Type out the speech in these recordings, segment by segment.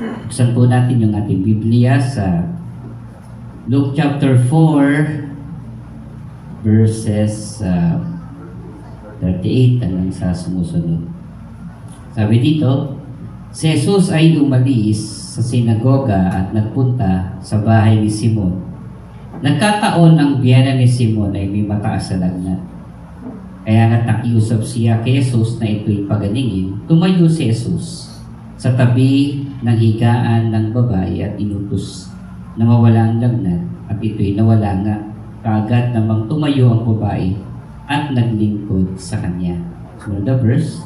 Buksan po natin yung ating Biblia sa Luke chapter 4 verses 38 hanggang sa sumusunod. Sabi dito, si Jesus ay umalis sa sinagoga at nagpunta sa bahay ni Simon. Nagkataon ang biyana ni Simon ay may mataas sa lagnat. Kaya nga nakiusap siya kay Jesus na ito'y pagalingin. Tumayo si Jesus sa tabi ng higaan ng babae at inutos na mawala ang lagnat, at ito'y nawala nga. Kaagad namang tumayo ang babae at naglingkod sa kanya. Sunod na verse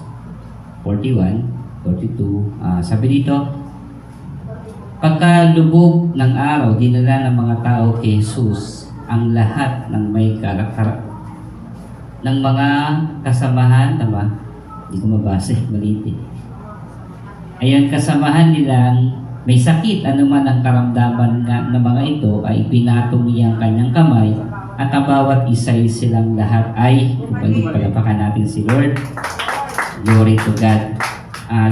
41, 42. Sabi dito, pagkalubog ng araw, dinala ng mga tao kay Jesus ang lahat ng may ng mga kasamahan, tama? Hindi ko mabasa, maliit. Ayan, kasamahan nilang may sakit, anuman ang karamdaman ng mga ito, ay pinatong niya ang kanyang kamay, at ang bawat isa silang lahat ay, palapakan natin si Lord. Glory to God.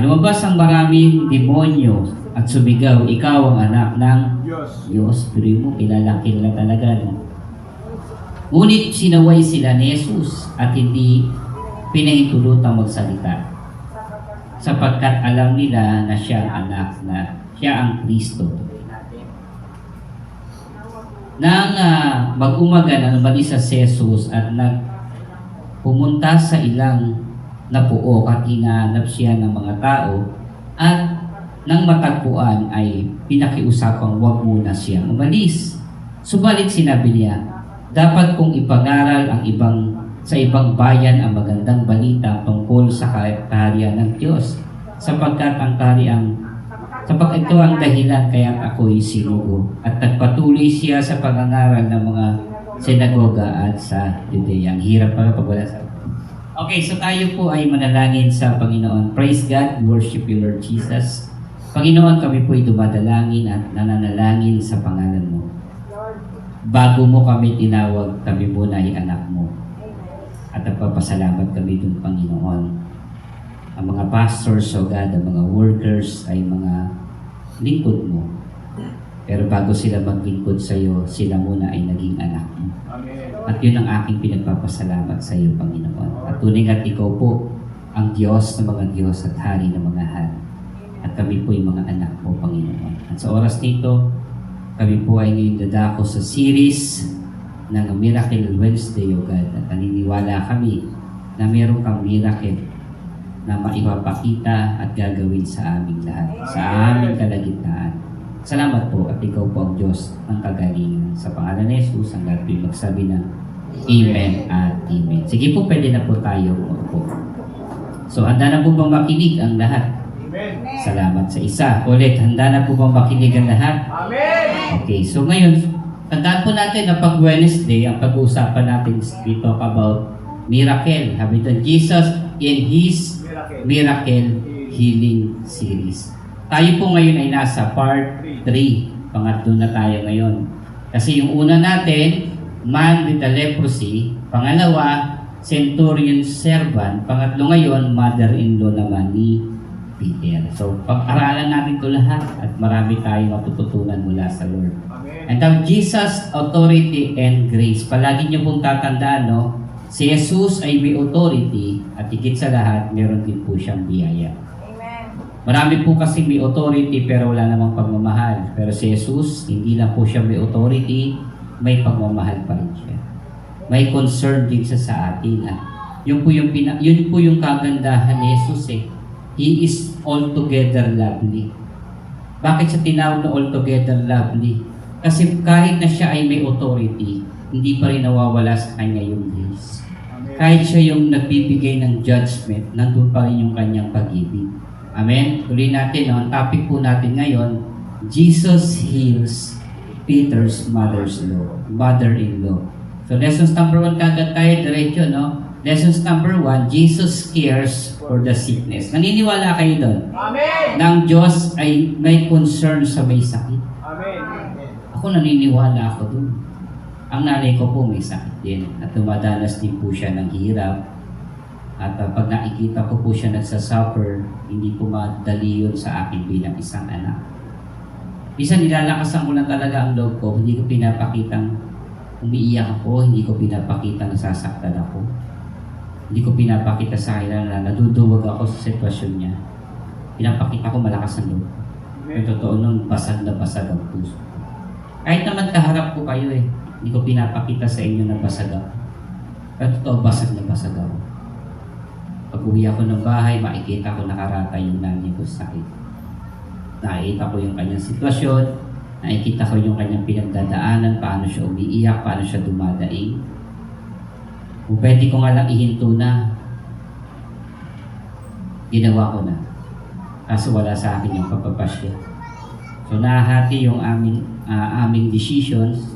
Lumabas ang maraming demonyo at sumigaw, ikaw ang anak ng Diyos. Pero mo, kilala talaga. No? Ngunit sinaway sila ni Jesus at hindi pinahintulutang magsalita, sapagkat alam nila na siya ang anak, na siya ang Kristo. Nang mag-umaga na umalis si Jesus at pumunta sa ilang napuok at hinahanap siya ng mga tao, at nang matagpuan ay pinakiusapang huwag muna siyang umalis. Subalit sinabi niya, dapat kong ipangaral sa ibang bayan ang magandang balita tungkol sa kaharian ng Diyos, sapagkat ito ang dahilan kaya't ako'y sinugo. At nagpatuloy siya sa pangangaral ng mga sinagoga at sa Judea. Ang hirap pala pag wala sa... Okay, so tayo po ay manalangin sa Panginoon. Praise God, worship you Lord Jesus. Panginoon, kami po ay dumadalangin at nananalangin sa pangalan mo. Bago mo kami tinawag, kami muna ay anak mo. At nagpapasalamat kami dun, Panginoon. Ang mga pastors, o God, ang mga workers ay mga lingkod mo. Pero bago sila maglingkod sa iyo, sila muna ay naging anak mo. At yun ang aking pinagpapasalamat sa iyo, Panginoon. At tunay at ikaw po ang Diyos ng mga Diyos at Hari ng mga hari. At kami po ay mga anak mo, Panginoon. At sa oras nito, kami po ay ngayon dadako sa series ng Miracle Wednesday, O God. At naniniwala kami na meron kang miracle na maipapakita at gagawin sa aming lahat, sa aming kalagitnaan. Salamat po at ikaw po ang Diyos ng kagalingan. Sa pangalan ni Jesus, ang lahat po magsabi na Amen at Amen. Sige po, pwede na po tayo po. So, handa na po bang makinig ang lahat? Amen. Salamat sa isa. Ulit, handa na po bang makinig ang lahat? Amen. Okay, so ngayon, tandaan po natin na pag Wednesday, ang pag-uusapan natin, we talk about miracle. Sabi doon, Jesus in His Miracle Healing Series. Tayo po ngayon ay nasa part 3. Pangatlo na tayo ngayon. Kasi yung una natin, man with the leprosy. Pangalawa, centurion servant. Pangatlo ngayon, mother-in-law naman ni Peter. So, pag-aralan natin ito lahat at marami tayong matututunan mula sa Lord. And now, Jesus, authority and grace. Palagi niyo pong tatandaan, no? Si Jesus ay may authority at higit sa lahat, meron din po siyang biyaya. Amen. Marami po kasi may authority pero wala namang pagmamahal. Pero si Jesus, hindi lang po siya may authority, may pagmamahal pa rin siya. May concern din siya sa atin. Yun po yung kagandahan ni Jesus eh. He is altogether lovely. Bakit siya tinawag na altogether lovely? Kasi kahit na siya ay may authority, hindi pa rin nawawala sa kanya yung grace. Kahit siya yung nagbibigay ng judgment, nandun pa rin yung kanyang pag-ibig. Amen? Tuloy natin, no? Ang topic po natin ngayon, Jesus heals Peter's mother-in-law. So lessons number 1 kagad tayo, diretso, no? Lessons number 1, Jesus cares for the sickness. Naniniwala kayo doon? Amen! Na ang Diyos ay may concern sa may sakit. Amen! Ako naniniwala ako doon. Ang nanay ko po may sakit din at dumadanas din po siya ng hirap At pag nakikita ko po siya nagsasuffer, hindi po madali yun sa akin bilang isang anak. Minsan nilalakasan ko lang talaga ang loob ko, hindi ko pinapakitang umiiyak ako, hindi ko pinapakita nasasaktan ako. Hindi ko pinapakita sa kanya na naduduwag ako sa sitwasyon niya. Pinapakita ko malakas ang loob. Yung totoo nun, basag na basag ang puso. Kahit naman kaharap ko kayo hindi ko pinapakita sa inyo na basag ako. Pero totoo, basag na basag ako. Pag uwi ako ng bahay, makikita ko nakarata yung nanay ko sa sakit. Nakikita ko yung kanyang sitwasyon, nakikita ko yung kanyang pinagdadaanan, paano siya umiiyak, paano siya dumadaing. Kung pwede ko nga lang ihinto na, ginawa ko na. Kaso wala sa akin yung pagpapasya. So nahahati yung aming decisions.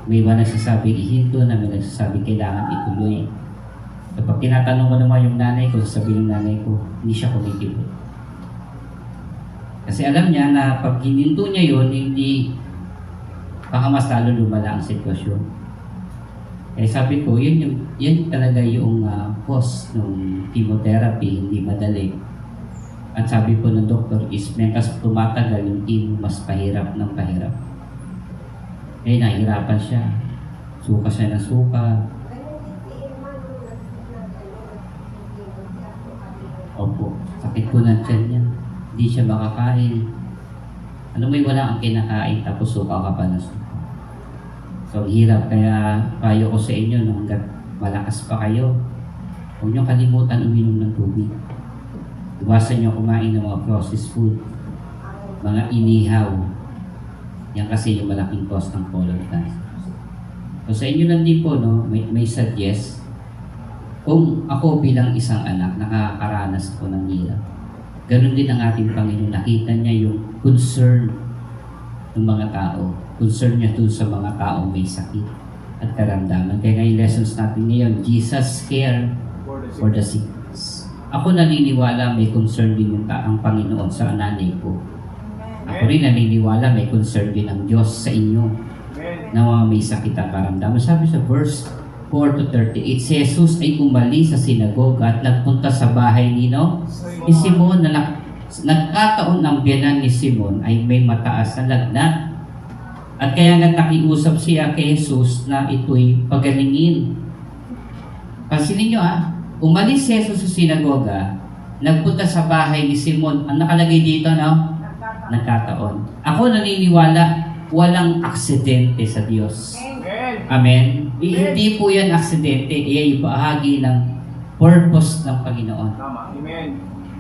May iba nagsasabing ihinto na, may nagsasabing kailangan ituloy. Kapag tinatanong ko naman yung nanay ko, sasabihin ng nanay ko, hindi siya kumikipot. Kasi alam niya na pag hininto niya yun, hindi, baka mas lalo lumala ang sitwasyon. Kaya sabi ko, yan talaga yung cause ng chemotherapy, hindi madali. At sabi po ng doktor is, mekas tumatagal yung chemo, mas pahirap ng pahirap. Eh, nahihirapan siya. Suka siya ng suka. Opo, sakit po ng tiyan niya. Hindi siya makakain. Ano may wala ang kinakain tapos suka ka pa na suka. So, ang hirap. Kaya payo ko sa inyo nung hanggat malakas pa kayo, huwag niyo kalimutan uminom ng tubig. Iwasan niyo kumain ng mga processed food, mga inihaw. Yan kasi yung malaking cause ng colon cancer. So, sa inyo lang din po, may suggest. Kung ako bilang isang anak, nakakaranas ko ng hirap, ganun din ang ating Panginoon. Nakita niya yung concern ng mga tao. Concern niya doon sa mga tao may sakit at karamdaman. Kaya ngayon lessons natin ngayon, Jesus care for the sick. Ako naniniwala may concern din yung ang Panginoon sa nanay ko. Ako rin naniniwala may concern din ang Diyos sa inyo na mga may sakit at karamdaman. Sabi sa verse 4-38, si Jesus ay umalis sa sinagoga at nagpunta sa bahay ni Simon na nagkataon ang biyanan ni Simon ay may mataas na lagnat. At kaya nga nakiusap siya kay Jesus na ito'y pagalingin. Pansinin nyo umalis si Jesus sa sinagoga, nagpunta sa bahay ni Simon. Ang nakalagay dito, nagkataon. Ako naniniwala, walang aksidente sa Diyos. Amen. Hindi po yan aksidente. Iyan yung bahagi ng purpose ng Panginoon. Amen.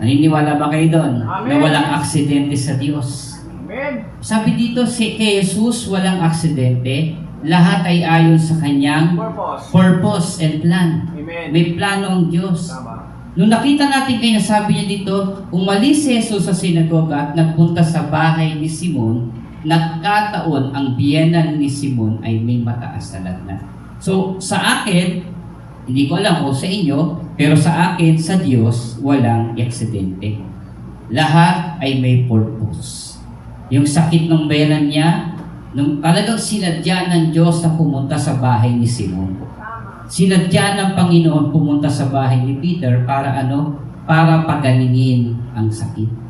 Naniniwala ba kayo doon? Amen. Na walang aksidente sa Diyos. Amen. Sabi dito, kay Jesus walang aksidente. Lahat ay ayon sa kanyang purpose and plan. Amen. May plano ang Diyos. Tama. Nung nakita natin kaya sabi niya dito, umalis si Jesus sa sinagoga at nagpunta sa bahay ni Simon. Nagkataon ang biyenan ni Simon ay may mataas na lagnat. So, sa akin, hindi ko alam kung sa inyo, pero sa akin, sa Diyos, walang aksidente. Lahat ay may purpose. Yung sakit ng biyenan niya, nung talagang sinadya ng Diyos na pumunta sa bahay ni Simon. Sinadya ng Panginoon pumunta sa bahay ni Peter para para pagalingin ang sakit.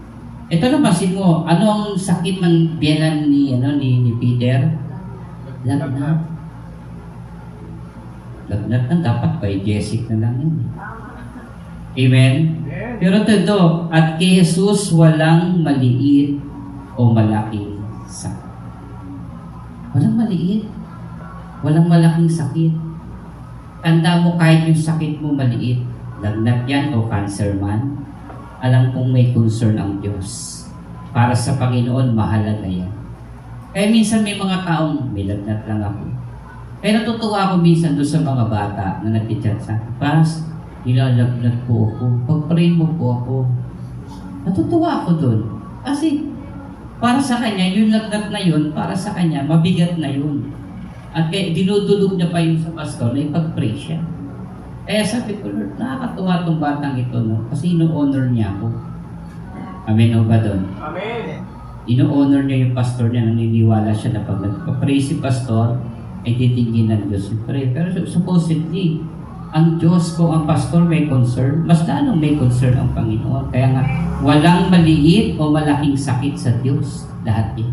Ito naman, mo, ano ang sakit ng biyenan ni Peter? Lagnat. Lagnat na dapat by Jessic na lang yun. Amen? Pero ito, at kay Jesus walang maliit o malaking sakit. Walang maliit. Walang malaking sakit. Tanda mo kahit yung sakit mo maliit, lagnat yan o cancer man, alam kong may concern ang Diyos. Para sa Panginoon, mahalaga yan. Kaya minsan may mga taong, may lagnat lang ako. Kaya natutuwa ako minsan doon sa mga bata na nag-chat sa akin, Pas, nilalagnat po ako. Pag-pray mo po ako. Natutuwa ako doon. Kasi, para sa kanya, yung lagnat na yun, para sa kanya, mabigat na yun. At kaya dinudulog niya pa yun sa pastor na ipag-pray siya. Kaya sabi ko, Lord, nakakatuwa itong batang ito, kasi ino-honor niya ako. Amen o ba doon? Amen. Ino-honor niya yung pastor niya, naniniwala siya na pag nagpa-pray si pastor, ay titigin ng Diyos yung pray. Pero supposedly, ang Diyos ko, ang pastor may concern, mas lalong may concern ang Panginoon. Kaya nga, walang maliit o malaking sakit sa Diyos. Lahat yan.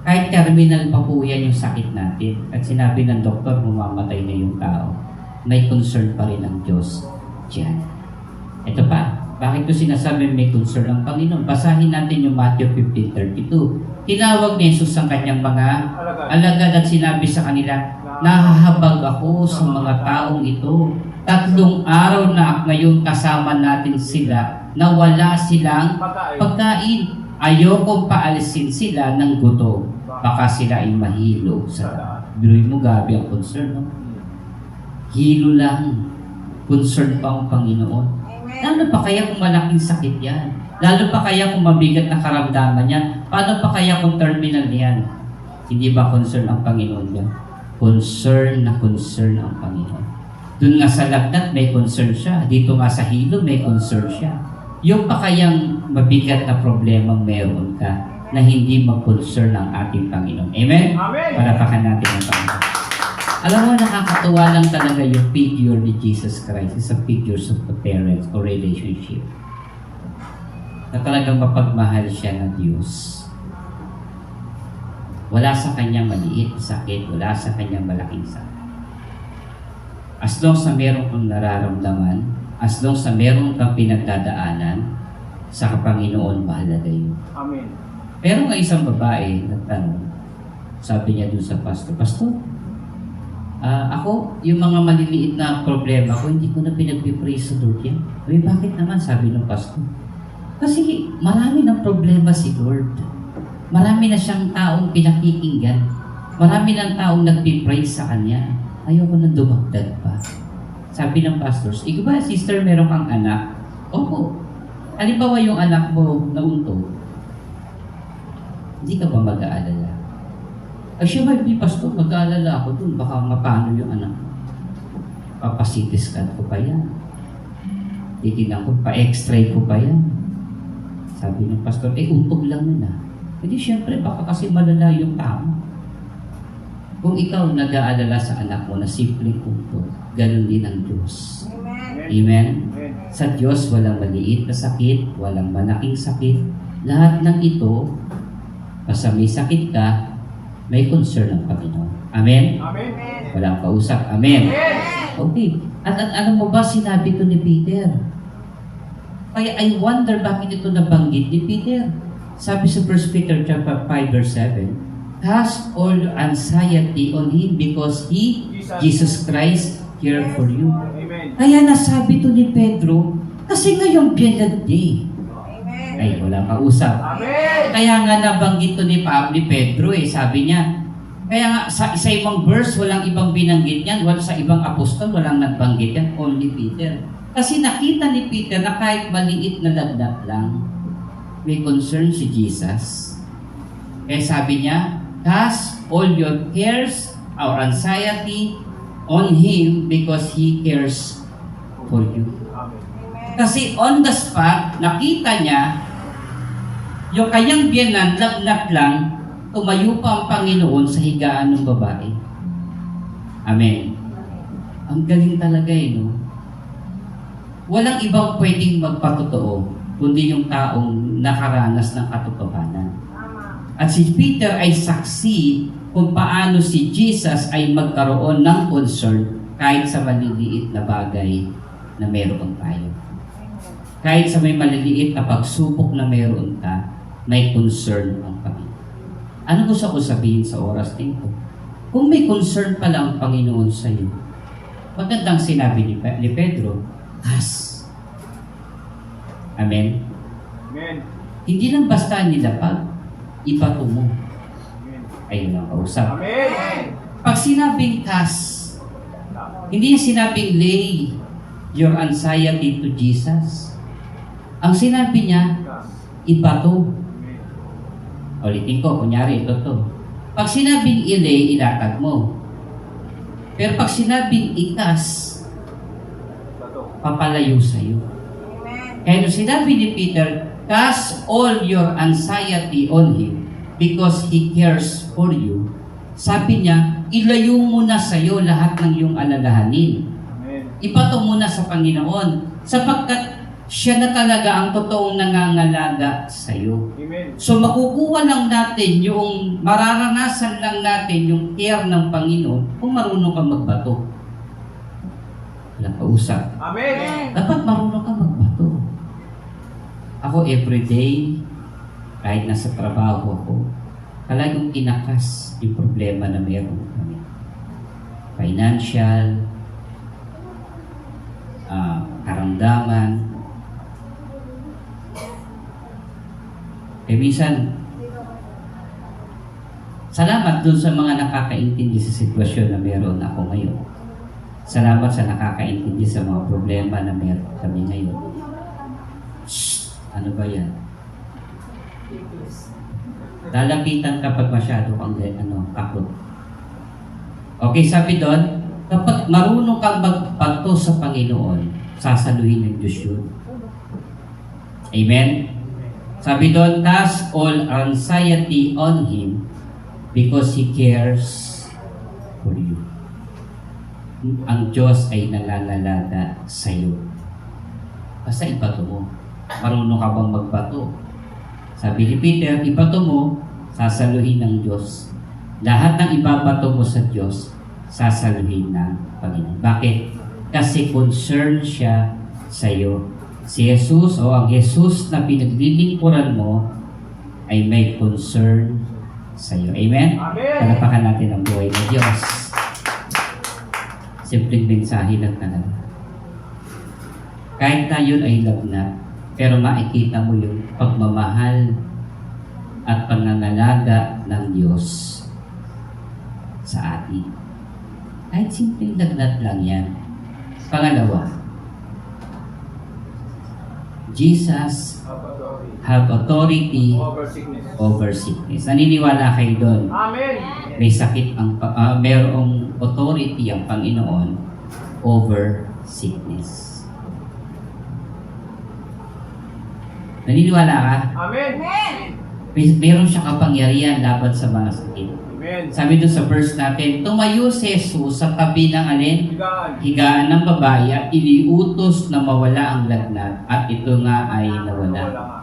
Kahit terminal pa po yan yung sakit natin. At sinabi ng doktor, mamamatay na yung tao. May concern pa rin ang Diyos diyan. Ito pa, bakit ko sinasabi may concern ang Panginoon? Basahin natin yung Matthew 15:32. Tinawag ni Jesus ang kanyang mga alagad at sinabi sa kanila, nahahabag ako sa mga taong ito. 3 araw na ngayon kasama natin sila na wala silang pagkain. Ayokong paalisin sila ng gutom. Baka sila ay mahilo sa daan. Biruin mo, gabi ang concern, no? Hilo lang. Concern pa ang Panginoon. Lalo pa kaya kung malaking sakit yan? Lalo pa kaya kung mabigat na karamdaman yan? Paano pa kaya kung terminal yan? Hindi ba concern ang Panginoon yan? Concern na concern ang Panginoon. Doon nga sa lagnat, may concern siya. Dito nga sa hilo, may concern siya. Yung pa kayang mabigat na problema meron ka na hindi mag-concern ang ating Panginoon. Amen? Amen! Palapakan natin ang Panginoon. Alam mo, nakakatuwa lang talaga yung figure ni Jesus Christ. It's a figure of the parents or relationship. Na talagang mapagmahal siya ng Diyos. Wala sa kanyang maliit na sakit, wala sa kanyang malaking sakit. As long sa meron kang nararamdaman, as long sa meron kang pinagdadaanan, sa Panginoon mahalaga yun. Amen. Pero nga isang babae nagtanong, sabi niya dun sa pastor, Pastor, ako, yung mga maliliit na problema ko, hindi ko na pinagpipraise sa Lord yan. Sabi, bakit naman? Sabi ng pastor. Kasi marami ng problema si Lord. Marami na siyang taong pinakikinggan. Marami ng taong nagpipraise sa Kanya. Ayoko na dumagdag pa. Sabi ng pastors, ikaw ba, sister, meron kang anak? Opo. Halimbawa yung anak mo na untog, hindi ka ba mag-aalala? Ay siya, may pastor, mag-aalala ako dun, baka mapano yung anak. Papasitiskan ko pa yan. Titignan ko, pa-x-ray ko pa yan. Sabi ng pastor, untog lang yun ah. Hindi, syempre, baka kasi malala yung tao. Kung ikaw nag-aalala sa anak mo na simpleng untog, ganun din ang Diyos. Amen. Amen? Amen. Sa Diyos, walang maliit na sakit, walang malaking sakit. Lahat ng ito, basta may sakit ka, may concern ang Panginoon. Amen? Amen. Walang kausap. Amen? Amen. Okay. At ano mo ba sinabi ito ni Peter? Kaya I wonder bakit ito nabanggit ni Peter. Sabi sa 1 Peter chapter 5 verse 7, cast all anxiety on Him because He, Jesus Christ, care for you. Amen. Kaya nasabi ito ni Pedro, kasi ngayong Piedad Day. Ay, walang kausap. Amen. Kaya nga nabanggit ito ni Pedro sabi niya, kaya nga sa ibang verse, walang ibang binanggit yan, sa ibang apostol, walang nagbanggit yan, only Peter. Kasi nakita ni Peter na kahit maliit na lagnat lang, may concern si Jesus. Kaya sabi niya, cast all your cares or anxiety on Him because He cares for you. Amen. Kasi on the spot, nakita niya, yung kanyang biyanan, lagnat lang, tumayo pa ang Panginoon sa higaan ng babae. Amen. Ang galing talaga no? Walang ibang pwedeng magpatotoo, kundi yung taong nakaranas ng katotohanan. At si Peter ay saksi kung paano si Jesus ay magkaroon ng concern kahit sa maliliit na bagay na meron tayo. Kahit sa may maliliit na pagsubok na meron ka, may concern ang Panginoon. Ano gusto ko sabihin sa oras nito? Kung may concern pala ang Panginoon sa iyo, magandang sinabi ni Pedro, kas. Amen? Amen. Hindi lang basta nilapag, ibato mo. Ayun ang kausap. Amen. Pag sinabing kas, hindi sinabing lay your anxiety to Jesus. Ang sinabi niya, ibato. Ulitin ko, kunyari ito to. Pag sinabing ilay, ilatag mo. Pero pag sinabing ikas, papalayo sa'yo. Kaya nung sinabi ni Peter, cast all your anxiety on Him because He cares for you. Sabi niya, ilayo mo na sa'yo lahat ng iyong alalahanin. Amen. ibato mo na sa Panginoon sapagkat siya na talaga ang totoong nangangalaga sa iyo. Amen. So makukuha lang natin yung mararanasan lang natin yung care ng Panginoon kung marunong ka magbato. Walang kausap. Amen. Dapat marunong ka magbato. Ako everyday, kahit nasa trabaho ako, talagang kinakas yung problema na meron kami. Financial, karamdaman. Minsan, salamat dun sa mga nakakaintindi sa sitwasyon na meron ako ngayon. Salamat sa nakakaintindi sa mga problema na meron kami ngayon. Shh! Ano ba yan? Lalapitan kapag masyado kang takot. Okay, sabi doon, kapag marunong kang magbato sa Panginoon, sasaluhin ng Diyos yun. Amen? Sabi doon, cast all anxiety on Him because He cares for you. Ang Diyos ay nangangalala sa iyo. Basta ibato mo. Marunong ka bang magbato? Sabi ni Peter, ibato mo, sasaluhin ng Diyos. Lahat ng ibabato mo sa Diyos, sasaluhin ng Panginoon. Bakit? Kasi concern siya sa iyo. Si Jesus o ang Jesus na pinaglilingkuran mo ay may concern sa iyo. Amen? Amen. Palapakan natin ang buhay ng Diyos. Simpleng mensahe lang talaga. Kahit na yun ay lagnat, pero makikita mo yung pagmamahal at pangangalaga ng Diyos sa atin. Kahit simpleng lagnat lang yan. Pangalawa, Jesus have authority Over sickness. over sickness. Naniniwala kayo doon? Amen. May sakit merong authority ang Panginoon over sickness. Naniniwala ka? Amen. Meron siya kapangyarihan laban sa mga sakit. Amen. Sabi doon sa verse natin, tumayo si Jesus sa tabi ng alin? Higaan. Higaan ng babae at iniutos na mawala ang lagnat at ito nga ay nawala. Wala nga.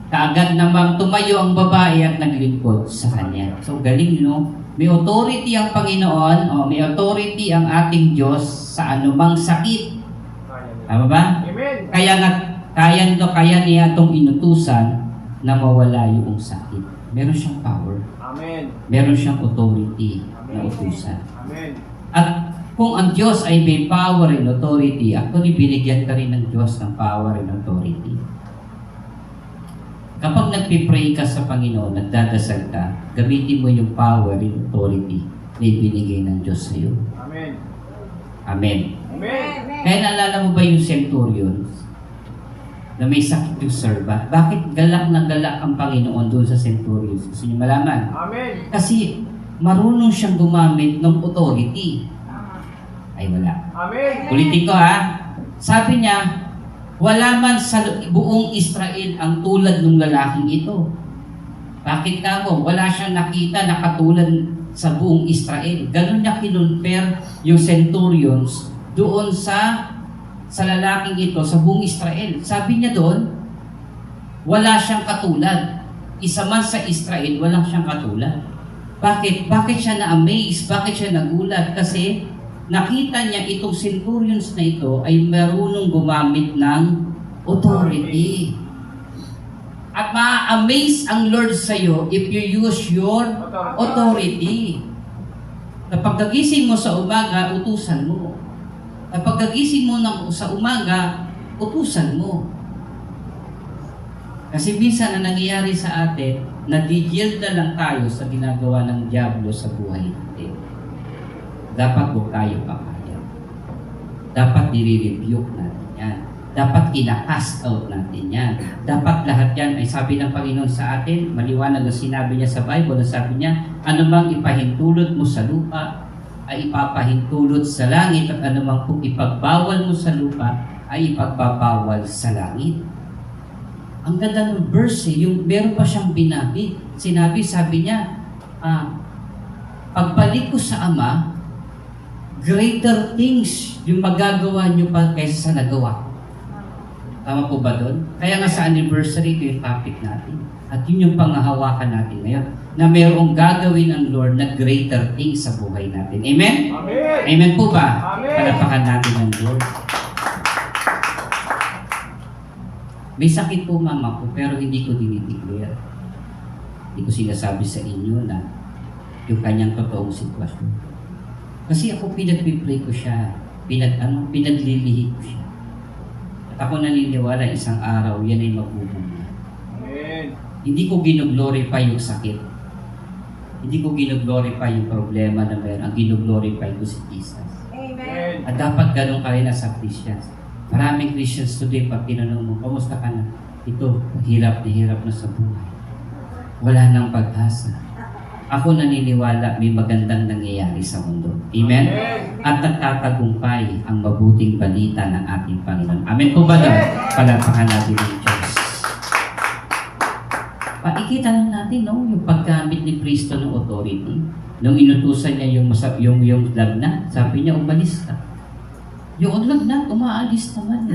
Kaagad namang tumayo ang babae at naglingkod sa kanya. So galing, no? May authority ang Panginoon, may authority ang ating Diyos sa anumang sakit. Kaya niya. Tama ba? Amen. Kaya nga, kaya niya itong inutusan na mawala yung sakit. Meron siyang power. Amen. Meron siyang authority na utusan. Amen. At kung ang Diyos ay may power and authority, actually binigyan ka rin ng Diyos ng power and authority. Kapag nagpipray ka sa Panginoon, nagdadasal ka, gamitin mo yung power and authority na ibinigay ng Diyos sa iyo. Amen. Amen. Amen. Kaya naalala mo ba yung centurion na may sakit yung servant? Bakit galak na galak ang Panginoon doon sa centurion? Gusto niyo malaman? Amen. Kasi marunong siyang gumamit ng authority. Ay wala. Amen. Ulitin ko ha. Sabi niya, wala man sa buong Israel ang tulad ng lalaking ito. Bakit nga mo? Wala siyang nakita na katulad sa buong Israel. Ganun niya kinunper yung centurions doon sa lalaking ito, sa buong Israel. Sabi niya doon, wala siyang katulad. Isa man sa Israel, walang siyang katulad. Bakit? Bakit siya na-amaze? Bakit siya nagulat? Kasi nakita niya itong centurions na ito ay marunong gumamit ng authority. At ma-amaze ang Lord sa iyo if you use your authority. Kapag kagising mo sa umaga, utusan mo. Kapag kagising mo sa umaga, utusan mo. Kasi minsan na nangyayari sa atin, nag-yield na lang tayo sa ginagawa ng diablo sa buhay natin. Dapat huwag tayo papayag. Dapat nire-rebuke natin yan. Dapat kina-cast out natin yan. Dapat lahat yan ay sabi ng Panginoon sa atin, maliwanag na sinabi niya sa Bible, na sabi niya, anumang ipahintulot mo sa lupa, ay ipapahintulot sa langit, at anumang ipagbawal mo sa lupa, ay ipagbabawal sa langit. Ang ganda ng verse, yung meron pa siyang binabi. Sabi niya, pagbalik ko sa Ama, greater things yung magagawa nyo pa kaysa sa nagawa. Tama po ba doon? Kaya nga sa anniversary, ito yung topic natin. At yun yung pangahawakan natin ngayon. Na mayroong gagawin ang Lord na greater things sa buhay natin. Amen? Amen. Amen po ba? Amen. Palapakan natin ang Lord. May sakit po mama ko, pero hindi ko dinideclare. Hindi ko sinasabi sa inyo na yung kanyang totoong sitwasyon. Kasi ako pinagpipray ko siya. Pinaglilihi ko siya. At ako naniniwala isang araw, yan ay magbubunga. Amen. Hindi ko ginoglorify yung sakit. Hindi ko ginoglorify yung problema na meron. Ang ginoglorify ko si Jesus. Amen. At dapat ganun ka rin sa Christians. Maraming Christians today, pag tinanong mo, kamusta ka na? Ito, hirap na sa buhay. Wala nang pag-asa. Ako naniniwala may magandang nangyayari sa mundo. Amen? At nagtatagumpay ang mabuting balita ng ating Panginoon. Amen po ba doon? Palapakan natin ang Diyos. Pakikita lang natin, no, yung paggamit ni Kristo ng authority. Nung inutusan niya yung lagnat, sabi niya, umalis ka. Yung lagnat, umaalis naman.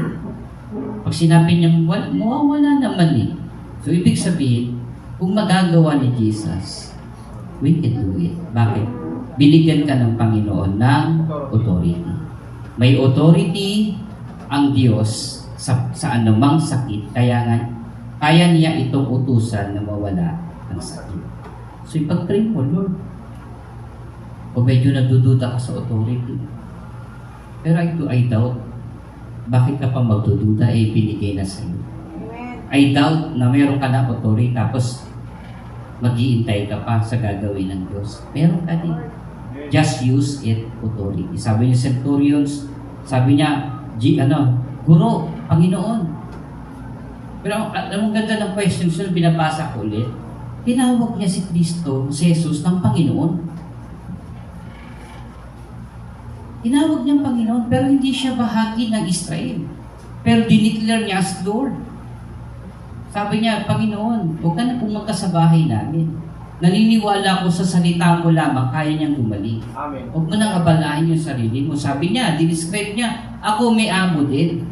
Pag sinabi niya, mawawala naman eh. So, ibig sabihin, kung magagawa ni Jesus, we can do it. Bakit? Binigyan ka ng Panginoon ng authority. May authority ang Diyos sa anumang sakit, kaya niya itong utusan na mawala ang sakit. So, ipag-pray mo, Lord. O medyo nagdududa ka sa authority. Pero I doubt. Bakit ka pa magdududa? Binigay na sa iyo. I doubt na meron ka na authority tapos mag-iintay ka pa sa gagawin ng Diyos. Meron ka din. Just use it, authority. Sabi niya centurions, sabi niya, Guro, Panginoon. Pero alam mo ganda ng question, so binabasa ko ulit. Tinawag niya si Kristo, si Jesus, ng Panginoon. Tinawag niyang Panginoon, pero hindi siya bahagi ng Israel. Pero dineclare niya as Lord. Sabi niya, Panginoon, huwag ka na pumunta sa bahay namin. Naniniwala ko sa salita ko lamang, kaya niyang gumaling. Amen. Huwag mo nang abalahin yung sarili mo. Sabi niya, dinescribe niya, ako may amo din.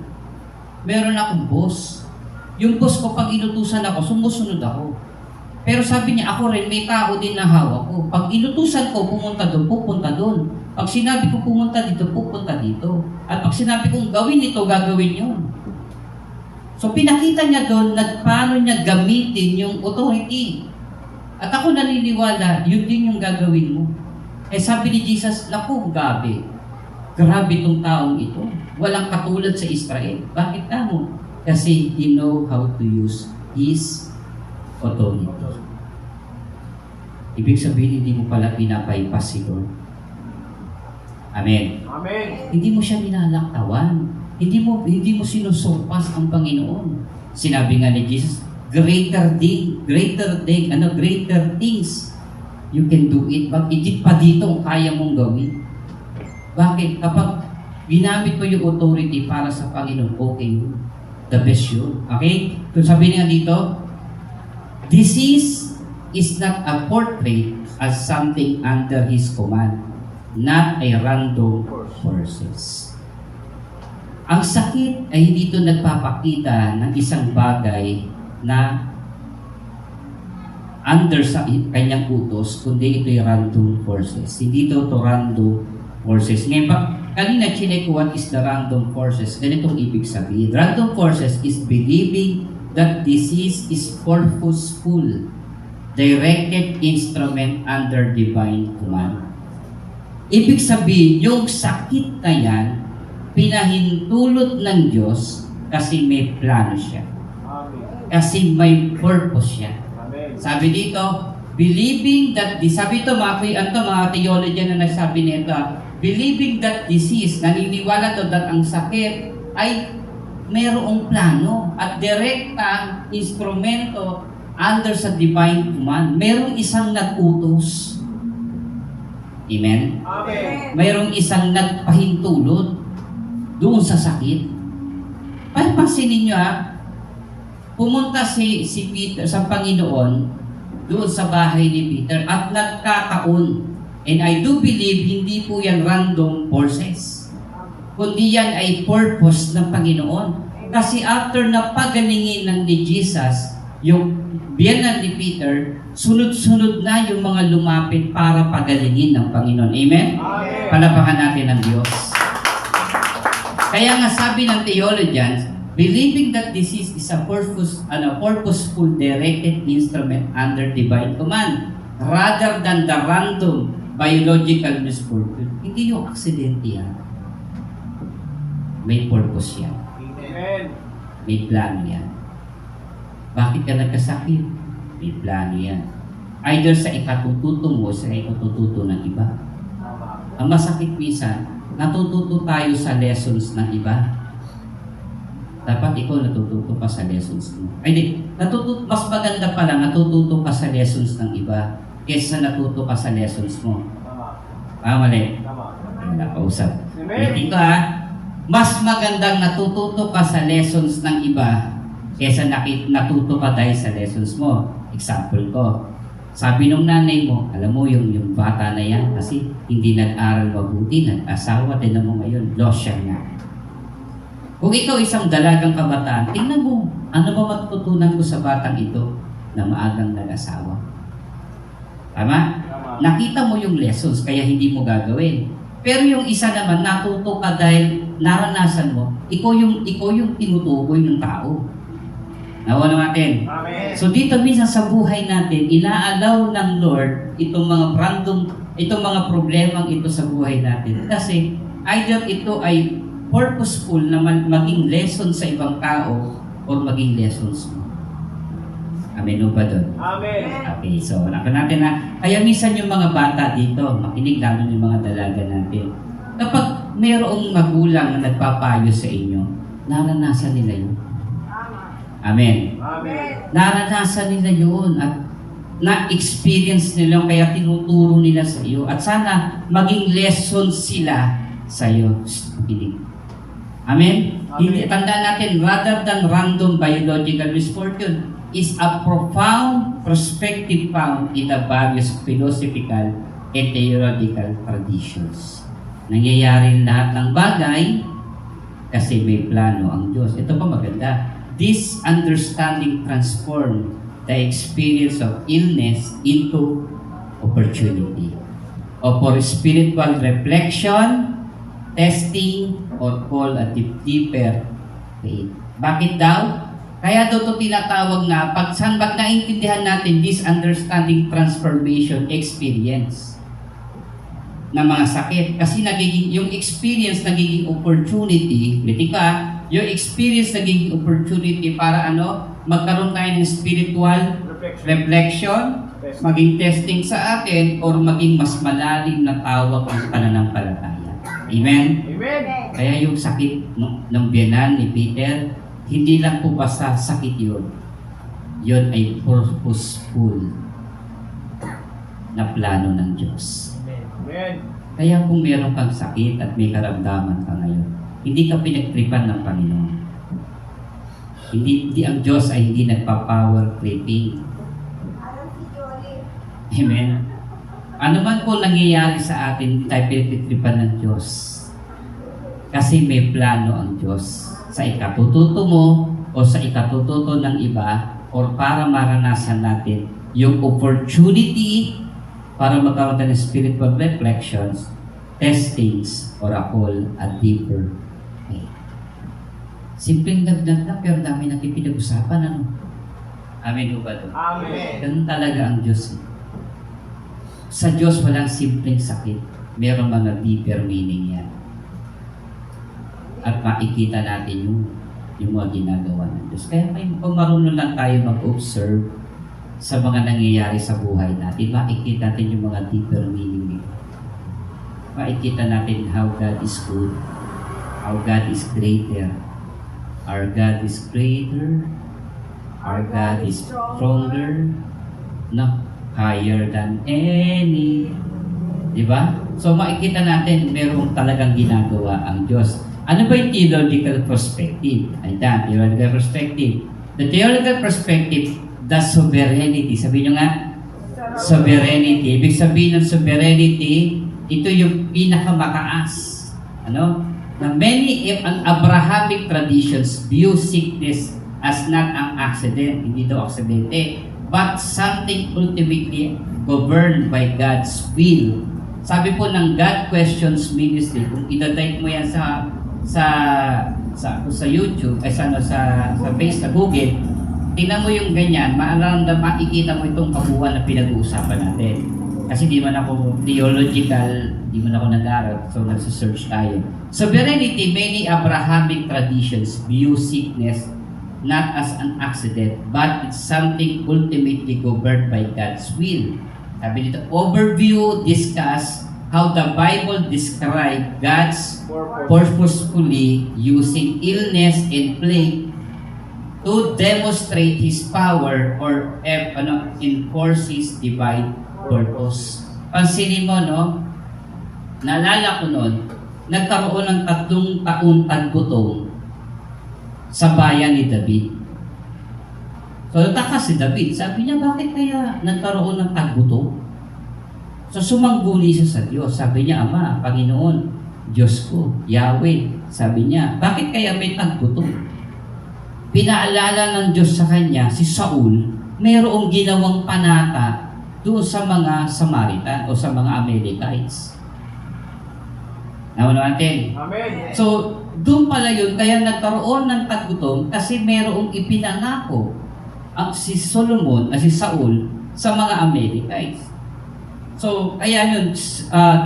Meron akong boss. Yung boss ko, pag inutusan ako, sumusunod ako. Pero sabi niya, ako rin, may tao din na hawak ko. Pag inutusan ko, pumunta doon, pupunta doon. Pag sinabi ko pumunta dito, pupunta dito. At pag sinabi kong gawin ito, gagawin yun. So pinakita niya doon na paano niya gamitin yung authority. At ako naniniwala, yun din yung gagawin mo. Sabi ni Jesus, naku, grabe itong taong ito. Walang katulad sa Israel. Bakit mo? Kasi he know how to use his authority. Ibig sabihin, hindi mo pala pinapaipas si Lord. Amen. Amen. Hindi mo siya nilalaktawan. Hindi mo sinusumpas ang Panginoon. Sinabi nga ni Jesus, greater things. You can do it. Higit pa dito ang kaya mong gawin. Bakit? Kapag ginamit mo yung authority para sa Panginoon, okay yun. The best yun. Okay? So sabi nga dito, disease is not a portrait as something under His command, not a random forces. Ang sakit ay hindi ito nagpapakita ng isang bagay na under sa kanyang utos, kundi ito'y random forces. Hindi ito random forces. Ngayon pa, kanina chinek what is the random forces. Ganitong ibig sabihin. Random forces is believing that disease is purposeful, directed instrument under divine command. Ibig sabihin, yung sakit na yan, pinahintulot ng Diyos kasi may plano siya. Amen. Kasi may purpose siya. Amen. Sabi dito, believing that, sabi ito, mga theologian na nagsabi nito, believing that disease, naniniwala to that ang sakit ay mayroong plano at direktang instrumento under sa divine command. Mayroong isang nag-utos. Amen? Amen. Mayroong isang nagpahintulot doon sa sakit. Pansinin nyo pumunta si Peter sa Panginoon doon sa bahay ni Peter at nagkataon And I do believe hindi po yan random forces. Kundi yan ay purpose ng Panginoon. Kasi after na pagalingin ng ni Jesus, yung biyenan ni Peter, sunod-sunod na yung mga lumapit para pagalingin ng Panginoon. Amen? Amen. Palapakan natin ang Diyos. Kaya nga sabi ng theologians, believing that disease is a purposeful directed instrument under divine command rather than the random biological misfortune. Hindi yung aksidente yan. May purpose yan. Amen. May plano yan. Bakit ka nagkasakit? May plano yan. Either sa ikatututo mo o sa ikatututo ng iba. Tama. Ang masakit minsan, natututo tayo sa lessons ng iba. Dapat ikaw natututo ka sa lessons mo. Ay di, mas maganda pala natututo ka sa lessons ng iba kaysa natuto ka sa lessons mo. Tama. Mali. Tama. Wala pa usap. Amen. Ulitin ko ha. Mas magandang natututo ka sa lessons ng iba kaysa natuto ka dahil sa lessons mo. Example ko. Sabi nung nanay mo, alam mo yung bata na yan kasi hindi nag-aral mabuti, nag-asawa, tinan mo ngayon, lost siya nga. Kung ikaw isang dalagang kabataan, tingnan mo, ano ba matutunan ko sa batang ito na maagang nag-asawa? Tama? Tama. Nakita mo yung lessons, kaya hindi mo gagawin. Pero yung isa naman, natuto ka dahil naranasan mo, ikaw yung tinutukoy ng tao. Nawa natin. Amen. So dito minsan sa buhay natin, inaalaw ng Lord itong mga problemang ito sa buhay natin. Kasi either ito ay purposeful na maging lesson sa ibang tao or maging lessons mo. Amen o ba doon? Amen. Okay, so naku natin na. Kaya minsan yung mga bata dito, makinig lalo yung mga dalaga natin. Kapag mayroong magulang na nagpapayo sa inyo, naranasan nila yun. Amen. Amen. Naranasan nila yun at na-experience nila kaya tinuturo nila sa iyo. At sana maging lesson sila sa iyo. Amen? Amen. Hindi, tandaan natin, rather than random biological misfortune, is a profound perspective found in the various philosophical and theological traditions. Nangyayari lahat ng bagay kasi may plano ang Diyos. Ito pa maganda. This understanding transformed the experience of illness into opportunity. O for spiritual reflection, testing, or call a deeper faith. Bakit daw? Kaya daw ito tinatawag na pag naintindihan natin this understanding transformation experience na mga sakit. Kasi yung experience nagiging opportunity, biti ka, yung experience nagiging opportunity para magkaroon tayo ng spiritual reflection, maging testing sa atin, or maging mas malalim na tawag ang pananampalataya. Amen? Amen. Kaya yung sakit ng biyenan ni Peter, hindi lang po basta sakit yun. Yun ay purposeful na plano ng Diyos. Amen. Kaya kung meron kang sakit at may karamdaman ka ngayon, hindi ka pinagtripan ng Panginoon. Hindi ang Diyos ay hindi nagpa-power tripping. Amen? Ano man po nangyayari sa atin, hindi tayo pinagtripan ng Diyos. Kasi may plano ang Diyos sa ikatututo mo o sa ikatututo ng iba or para maranasan natin yung opportunity para magkaroon tayo ng spiritual reflections, testings, or a call a deeper faith. Simpleng dagdag na pero dami natin pinag-usapan. Amen ba ito? Amen. Ganun talaga ang Diyos. Sa Diyos walang simpleng sakit. Merong mga deeper meaning yan. At makikita natin yung mga ginagawa ng Diyos. Kaya kung marunong lang tayo mag-observe sa mga nangyayari sa buhay natin, makikita natin yung mga deeper meaning nito. Makikita natin how God is good, how God is greater. Our God is greater, our God is stronger, no, higher than any. Diba? So makikita natin merong talagang ginagawa ang Diyos. Ano ba yung theological perspective? Ayan, theological perspective. The theological perspective, the sovereignty. Sabihin nyo nga, Sovereignty. Ibig sabihin ng sovereignty, ito yung pinakamataas. Ano? Na many ang Abrahamic traditions view sickness as not an accident, hindi daw aksidente, but something ultimately governed by God's will. Sabi po ng God Questions Ministry, kung itatype mo yan sa YouTube, ay sa face, sa Google, tingnan mo yung ganyan, makikita mo itong kabuuan na pinag-uusapan natin. Kasi di man ako theological, di man ako nag-aaral, so nagsisearch tayo. Sovereignty, many Abrahamic traditions view sickness not as an accident, but it's something ultimately governed by God's will. Sabi dito, overview, discuss how the Bible describes God's purposefully using illness and plague to demonstrate His power or enforce His divine purpose. Pansinin mo, no? Naalala ko noon, nagkaroon ng 3 taong tagutong sa bayan ni David. So, nataka si David. Sabi niya, bakit kaya nagkaroon ng tagutong? So, sumangguni siya sa Diyos. Sabi niya, Ama, Panginoon, Diyos ko, Yahweh. Sabi niya, bakit kaya may tagutong? Pinaalala ng Diyos sa kanya, si Saul, mayroong ginawang panata doon sa mga Samaritan o sa mga Amalekites. Nauna natin. Amen. So, doon pala yun, kaya nagkaroon ng tagutong kasi mayroong ipinangako ang si Solomon, si Saul, sa mga Amalekites. So, kaya yun,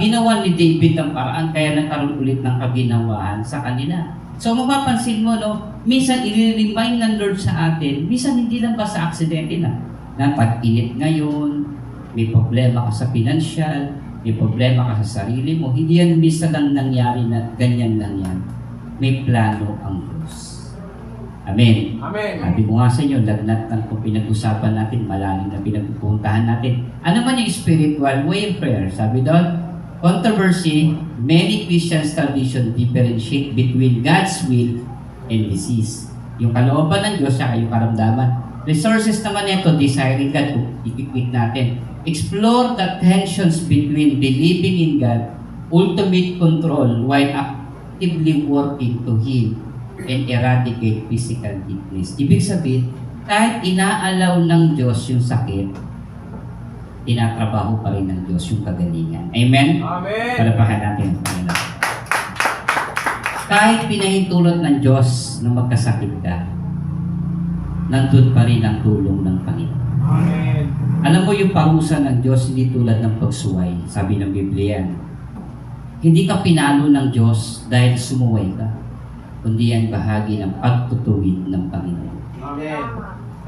ginawa ni David ang paraan, kaya nagkaroon ulit ng kaginawahan sa kanila. So, mapapansin mo, no, minsan i-remind ng Lord sa atin, minsan hindi lang ba sa aksidente na pag-init ngayon, may problema ka sa financial, may problema ka sa sarili mo, hindi yan minsan lang nangyari na ganyan lang yan. May plano ang Diyos. Amen. Amen. Sabi ko nga sa inyo, lagnat ng kung pinag-usapan natin, malalim na pinagpupuntahan natin. Ano man yung spiritual way of prayer? Sabi doon, controversy, many Christian traditions differentiate between God's will and disease. Yung kalooban ng Diyos at yung karamdaman. Resources naman ito, desiring God, kung i-click natin. Explore the tensions between believing in God, ultimate control, while actively working to heal and eradicate physical weakness. Ibig sabihin, kahit inaalaw ng Diyos yung sakit, tinatrabaho pa rin ng Diyos yung kagalingan. Amen? Amen. Palapakan natin. Kahit pinahintulot ng Diyos na magkasakit ka, nandun pa rin ang tulong ng Panginoon. Amen. Alam mo yung parusa ng Diyos, hindi tulad ng pagsuway, sabi ng Biblia. Hindi ka pinalo ng Diyos dahil sumuway ka, kundi yan bahagi ng pagtutuwid ng Panginoon. Amen.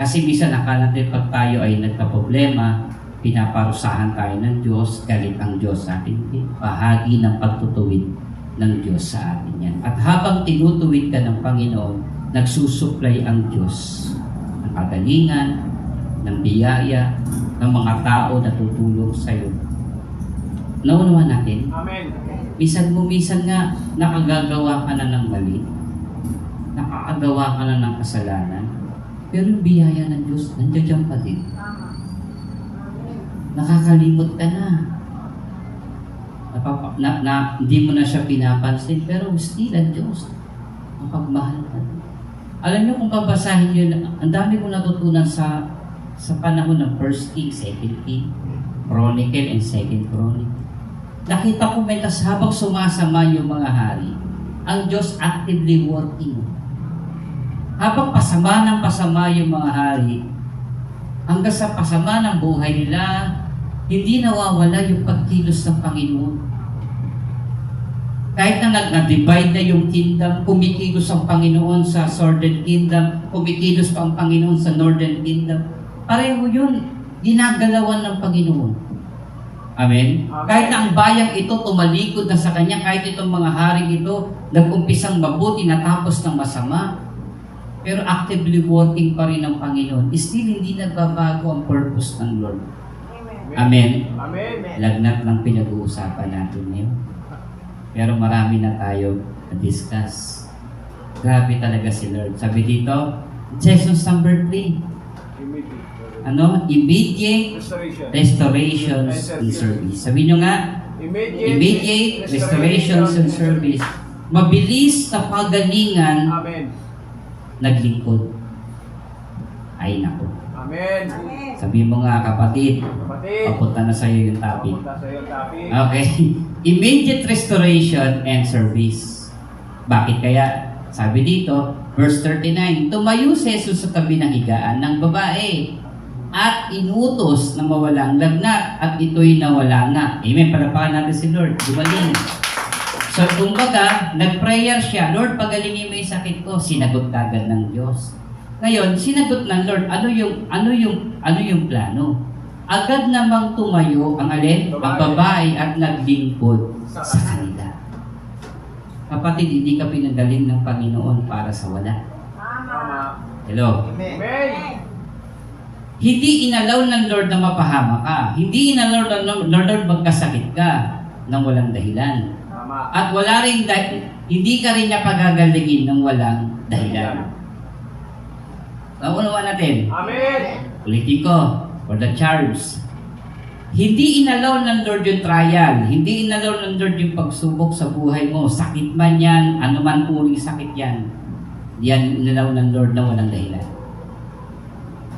Kasi minsan akala natin pag tayo ay nagka-problema, pinaparusahan tayo ng Diyos, galit ang Diyos sa atin. Bahagi ng pagtutuwid ng Diyos sa atin yan. At habang tinutuwid ka ng Panginoon, nagsusupply ang Diyos ng kagalingan, ng biyaya, ng mga tao na tutulong sa iyo. Naunawa natin? Amen. Minsan nga nakagagawa ka na ng mali, nakakagawa ka na ng kasalanan, pero yung biyaya ng Diyos, nandiyan pa din. Nakakalimot ka na. Hindi mo na siya pinapansin, pero still ang Diyos. Mapagmahal ka. Alam niyo kung babasahin niyo, ang dami ko natutunan sa panahon ng 1 King, 2 King, Chronicle, and 2 Chronicle. Nakita ko mentas habang sumasama yung mga hari, ang Diyos actively working. Habang pasama ng pasama yung mga hari, hanggang sa pasama ng buhay nila, hindi nawawala yung pagkilos ng Panginoon. Kahit na nag-divide na yung kingdom, kumikilos ang Panginoon sa Southern Kingdom, kumikilos pa ang Panginoon sa Northern Kingdom. Pareho yun, ginagalawan ng Panginoon. Amen? Amen. Kahit na ang bayang ito tumalikod na sa Kanya, kahit itong mga haring ito, nag-umpisang mabuti, natapos ng masama, pero actively working pa rin ang Panginoon, still hindi nagbabago ang purpose ng Lord. Amen? Amen. Lagnat lang pinag-uusapan natin ngayon. Pero marami na tayo na-discuss. Grabe talaga si Lord. Sabi dito, Jesus number 3. Immediate Restoration. restorations and service. Sabi nyo nga, immediate restorations and service. Mabilis na pagalingan, Amen. naglingkod. Ay nako. Amen. Sabi mo nga kapatid, Kapatid. papunta na sa'yo yung topic. Papunta sa iyo, topic. Okay. Immediate restoration and service. Bakit kaya? Sabi dito, verse 39, tumayo si Jesus sa tabi ng higaan ng babae at inutos na mawalang lagnat at ito'y nawala na. Amen. Palapakan natin si Lord. Gumaling. So, kumbaga, nag-prayer siya, Lord, pagalingin mo yung sakit ko. Sinagot agad ng Diyos. Ngayon, sinagot ng Lord, ano yung plano? Agad namang tumayo ang alin? Ang babae at naglingkod sa kanila. Kapatid, hindi ka pinagaling ng Panginoon para sa wala. Tama. Hello? Amen. Hindi inalaw ng Lord na mapahama ka. Hindi inalaw ng Lord magkasakit ka ng walang dahilan. Tama. At wala rin hindi ka rin niya pagagalingin ng walang dahilan. Naunawa natin. Amen. Ulitin ko, for the charge. Hindi inalaw ng Lord yung trial. Hindi inalaw ng Lord yung pagsubok sa buhay mo. Sakit man yan, anuman uling sakit yan. Yan inalaw ng Lord na walang dahilan.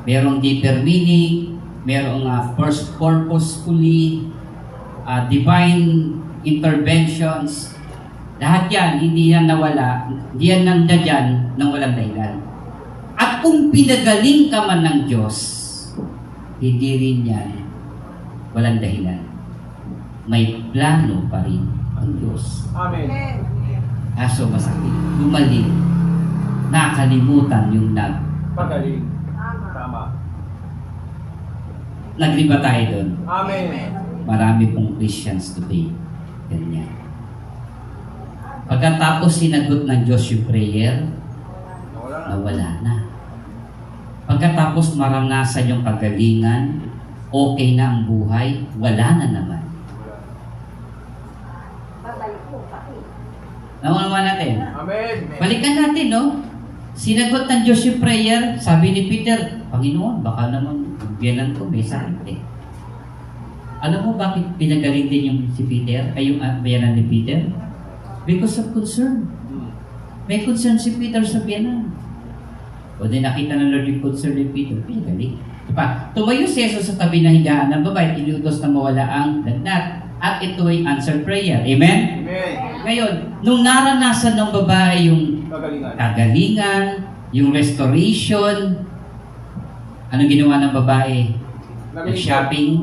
Merong deeper meaning, merong purposefully, divine interventions. Lahat yan, hindi yan nawala. Hindi yan nandiyan ng walang dahilan. At kung pinagaling ka man ng Diyos, hindi rin yan walang dahilan. May plano pa rin ang Diyos. Amen. Kaso masakit. Gumaling. Nakalimutan yung Pagaling. Tama. nagliba tayo doon. Amen. Marami pong Christians today. Ganyan. Pagkatapos sinagot ng Diyos yung prayer, nawala na. Pagkatapos maranasan yung pagalingan, okay na ang buhay, wala na naman. Naman natin. Amen. Balikan natin, no? Sinagot ng Diyos yung prayer, sabi ni Peter, Panginoon, baka naman biyanan ko may sakit eh. Alam mo bakit pinagaling din yung si Peter, ay yung biyanan ni Peter? Because of concern. May concern si Peter sa biyanan. O di nakita ng Lord yung concern ni Peter, pinagaling. Diba? Tumayo si Jesus sa tabi ng higaan ng babae, inutos na mawala ang lagnat. At ito ay answered prayer. Amen? Amen. Ngayon, nung naranasan ng babae yung Kagalingan. kagalingan, yung restoration, anong ginawa ng babae? Nag-shopping,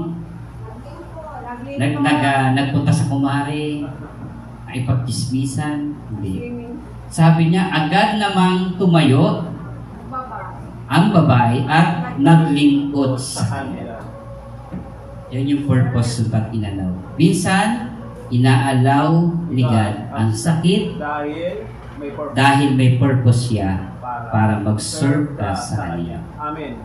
nagpunta sa kumare, naipagtismisan, hindi. Sabi niya, agad namang tumayo ang babae at naglingkod sa kanya. Yan yung purpose ng pag-inalaw. Minsan, inaalaw ni God ang sakit dahil may purpose siya para mag-serve ka sa Kanya. Amen.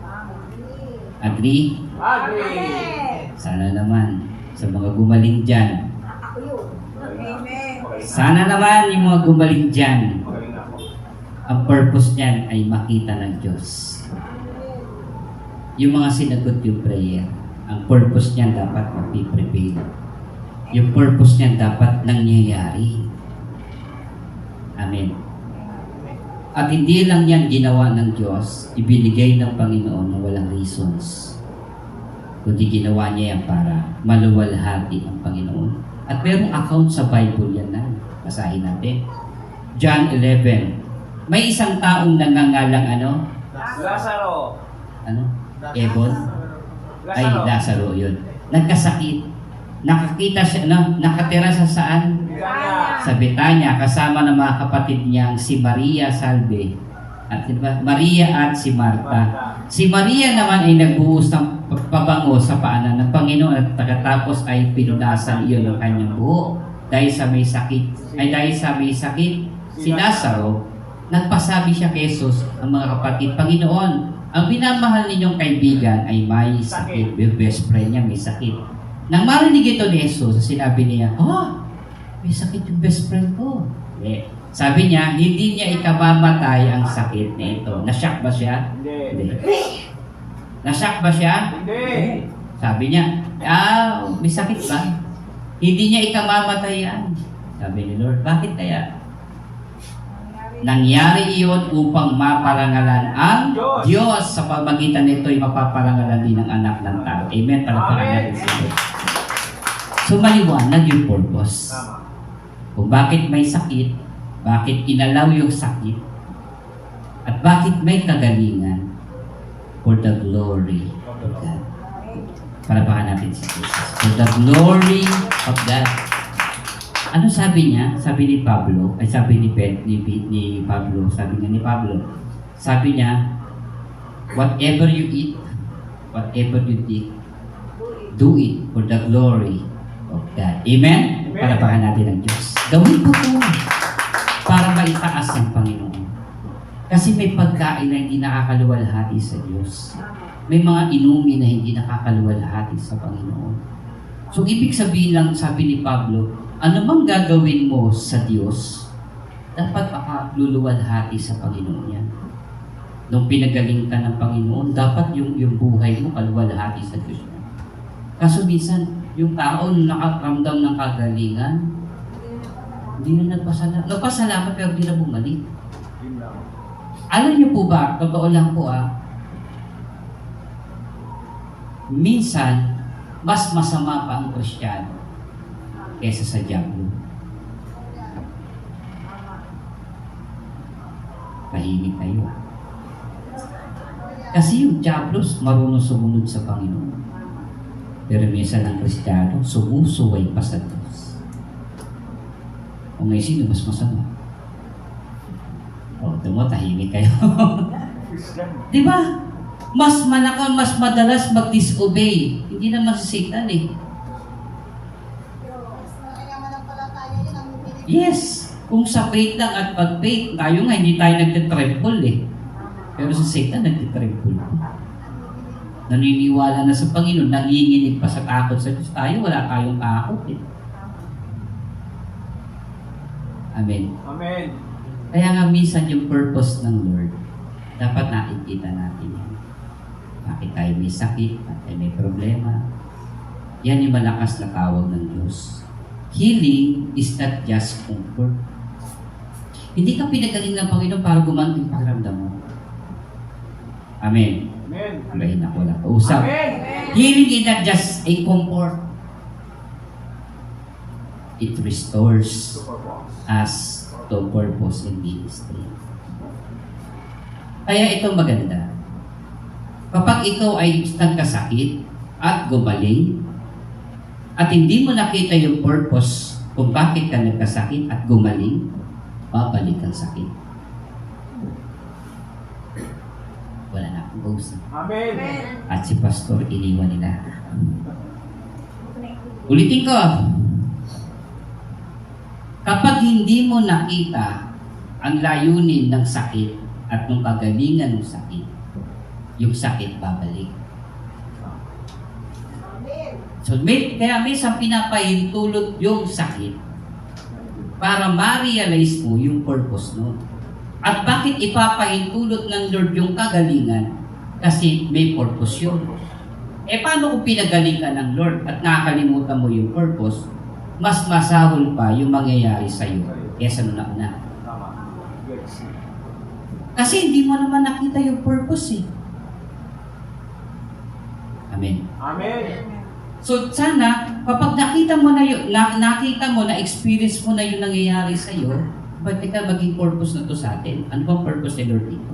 Agree? Agree. Sana naman sa mga gumaling dyan. Amen. Sana naman yung mga gumaling dyan. Magaling na ako. Ang purpose niyan ay makita ng Diyos. Yung mga sinagot yung prayer, ang purpose niyan dapat mag-prevail. Yung purpose niyan dapat nangyayari. Amen. At hindi lang yan ginawa ng Diyos, ibinigay ng Panginoon na walang reasons. Kundi ginawa niya yan para maluwalhati ang Panginoon. At merong account sa Bible yan na. Basahin natin. John 11. May isang taong nangangalang ano? Lazaro. Ano? Ebon? Ay, Lazaro yun. Nagkasakit. Nakakita siya, nakatira sa saan? Biganya. Sa Betanya, kasama ng mga kapatid niyang si Maria Salve. At diba? Maria at si Marta. Si Maria naman ay nagbuhos ng pabango sa paanan ng Panginoon at pagkatapos ay pinunasan iyon ng kanyang buhok. Dahil sa may sakit, si Lazaro, nagpasabi siya kay Jesus, ang mga kapatid, Panginoon, ang binamahal ninyong kaibigan ay may sakit. Best friend niya may sakit. Nang marinig ito ni Jesus, sinabi niya, may sakit yung best friend ko. Sabi niya, hindi niya ikamamatay ang sakit na ito. Na-shock ba siya? Hindi. Nasyak ba siya? Hindi. Sabi niya, may sakit ba? Hindi niya ikamamatayan. Sabi ni Lord, bakit kaya? Nangyari iyon upang maparangalan ang Diyos. Sa pamagitan nito ay mapaparangalan din ang anak ng tao. Amen. Palapakan natin si Lord. So maliwanag yung purpose. Tama. Kung bakit may sakit, bakit inalaw yung sakit, at bakit may kagalingan for the glory of God. Palapakan natin si Jesus. For the glory of God. Ano sabi niya? Sabi ni Pablo, ay sabi ni Pablo, sabi niya, whatever you eat, whatever you do it for the glory of God. Amen? Amen. Palapakan natin ang Diyos. Gawin po ito para maitaas ng Panginoon. Kasi may pagkain na hindi nakakaluwalhati sa Diyos. May mga inumin na hindi nakakaluwalhati sa Panginoon. So, ibig sabihin lang, sabi ni Pablo, ano mang gagawin mo sa Diyos, dapat makaluluwalhati sa Panginoon yan. Nung pinagaling ka ng Panginoon, dapat yung buhay mo kaluwalhati sa Diyos. Kaso minsan, yung tao nakaramdam ng kagalingan, hindi na nagpasalamat. Nagpasalamat pero hindi na bumalik. Yun lang. Alam niyo po ba, totoo lang po minsan, mas masama pa ang Kristiyano kesa sa diablo. Tahimik kayo. Kasi yung diablo marunong sumunod sa Panginoon. Pero minsan ang Kristiyano sumusuway pa sa Diyos. O ngayon, sino mas masama? O, tahimik kayo. Christian. Di ba? Mas madalas mag-disobey. Hindi naman si Satan eh. Yes. Kung sa faith lang at pag-faith, tayo nga hindi tayo nagtitremble eh. Pero sa Satan nagtitremble. Naniniwala na sa Panginoon, nanginginig pa sa takot sa Diyos. Tayo, wala tayong takot eh. Amen. Amen. Kaya nga minsan yung purpose ng Lord, dapat nakikita natin yan. Bakit tayo may sakit, bakit tayo may problema. Yan yung malakas na tawag ng Diyos. Healing is not just comfort. Hindi ka pinagaling ng Panginoon para gumanti yung pakiramdam mo. Amen. Amen. Alahin ako lang. Usap. Amen. Healing is not just a comfort. It restores us to purpose and ministry. Kaya ito maganda. Kapag ikaw ay nagkasakit at gumaling, at hindi mo nakita yung purpose kung bakit ka nagkasakit at gumaling, babalik ang sakit. Wala na akong kausap. Amen. At si Pastor, iniwan nila. Ulitin ko. Kapag hindi mo nakita ang layunin ng sakit at ng kagalingan ng sakit, yung sakit babalik. So, kaya minsan pinapahintulot yung sakit para ma-realize mo yung purpose nun. At bakit ipapahintulot ng Lord yung kagalingan? Kasi may purpose yun. Paano kung pinagaling ka ng Lord at nakakalimutan mo yung purpose, mas masahol pa yung mangyayari sa'yo kesa nung nauna. Tama. Yes. Kasi hindi mo naman nakita yung purpose eh. Amen. Amen. So sana, kapag nakita mo na yun, nakita mo na experience mo na yung nangyayari sa iyo, ba't ka maging purpose na to sa atin? Ano bang purpose ni Lord dito?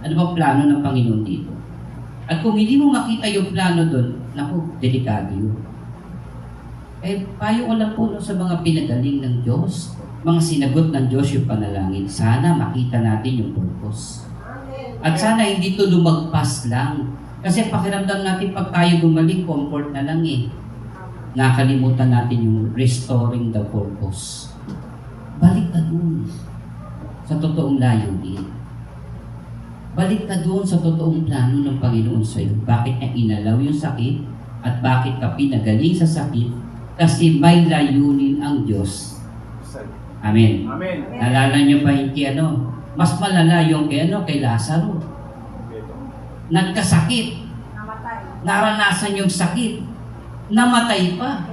Ano bang plano ng Panginoon dito? At kung hindi mo makita yung plano doon, naku, delikado yun. Payo ko lang po sa mga pinagaling ng Diyos, mga sinagot ng Diyos yung panalangin. Sana makita natin yung purpose. At sana hindi to lumagpas lang. Kasi pakiramdam natin pag tayo gumaling, comfort na lang eh. Nakalimutan natin yung restoring the purpose. Balik ka dun sa totoong layunin. Balik ka dun sa totoong plano ng Panginoon sa iyo. Bakit niya inalaw yung sakit at bakit ka pinagaling sa sakit? Kasi may layunin ang Diyos. Amen. Amen. Nalala niyo pa yung mas malala yung kay Lazaro. Nagkasakit. naranasan yung sakit, namatay pa,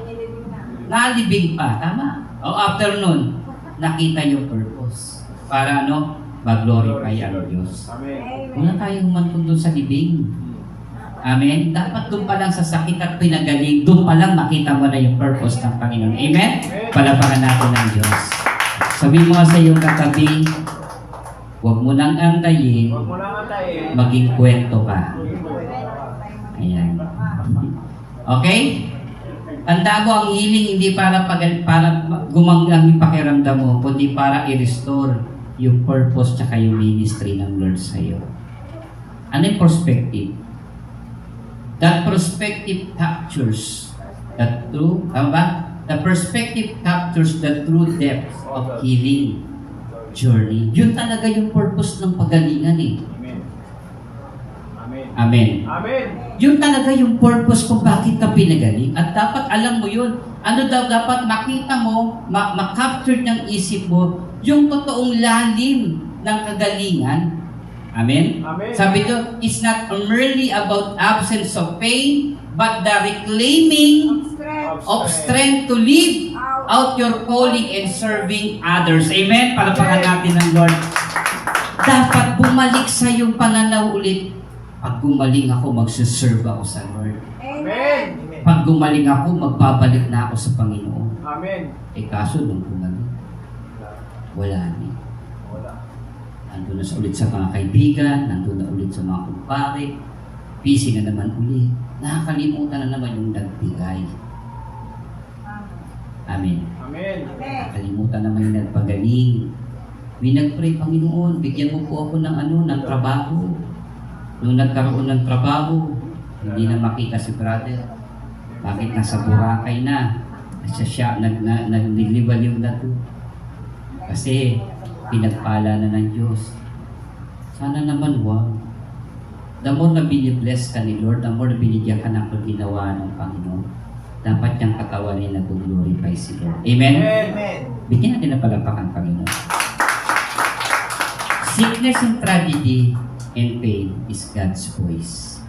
nalibing pa, tama? O after nun, nakita yung purpose. Para mag-glorify ang Diyos. Amen. Wala tayong humantong doon sa libing. Amen? Dapat doon pa lang sa sakit at pinagaling, doon pa lang makita mo na yung purpose ng Panginoon. Amen? Palapakan natin ng Diyos. Sabihin mo sa iyong katabi, huwag mo nang antayin, Huwag mo lang antayin. maging kwento ka. Ayan. Okay? Tanda mo, ang healing hindi para gumanggang yung pakiramdam mo, kundi para i-restore yung purpose tsaka yung ministry ng Lord sa'yo. Ano yung perspective? That perspective captures the true, the perspective captures the true depth of healing journey. Yun talaga yung purpose ng pagalingan eh. Amen. Amen. Amen. Amen. Yun talaga yung purpose kung bakit ka pinagaling. At dapat alam mo yun. Ano daw dapat makita mo, makapture ng isip mo, yung totoong lalim ng kagalingan. Amen? Amen. Sabi doon, it's not merely about absence of pain, but the reclaiming of strength to live out your calling and serving others. Amen? Palapakan natin ng Lord. Dapat bumalik sa yung pananaw ulit. Pag gumaling ako, magsiserve ako sa Lord. Amen. Pag gumaling ako, magbabalik na ako sa Panginoon. Amen. Eh kaso nung gumaling, wala na. Wala. Nandun na ulit sa mga kaibigan, nandun na ulit sa mga kumpare, busy na naman ulit. Nakakalimutan na naman yung nagbigay. Amen. Amen. Nakakalimutan naman yung nagpagaling. May nagpray, Panginoon, bigyan mo po ako ng trabaho. Nung nagkaroon ng trabaho, hindi na makita si brother. Bakit nasa Boracay na? Siya, nagliliwaliw na to. Kasi, pinagpala na ng Diyos. Sana naman, wow. The more na binibless ka ni Lord, the more na binigyan ka ng ginawa ng Panginoon, dapat niyang katawanin na glorify si Lord. Amen? Amen. Bigyan natin ng palapakan, Panginoon. Sickness and tragedy and pain is God's voice.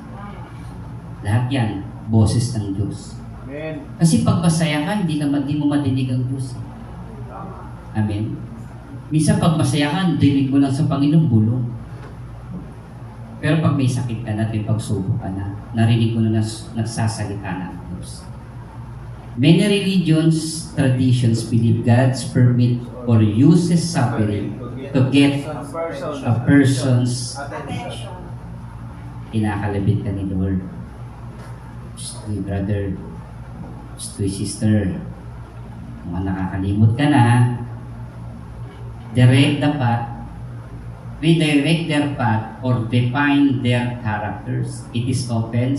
Lahat yan, boses ng Diyos. Amen. Kasi pag masaya ka, hindi mo madinig ang Diyos. Amen? Minsan pag masaya ka, dinig mo lang sa Panginoon, bulong. Pero pag may sakit ka na, may pagsubok ka na, narinig mo na nagsasalita na ang Diyos. Many religions, traditions believe God's permit or uses suffering to get a person's kinakalabit ka ni Lord. Hey brother, hey sister, kung nakakalimot ka na, direct the path, redirect their path, or define their characters. It is often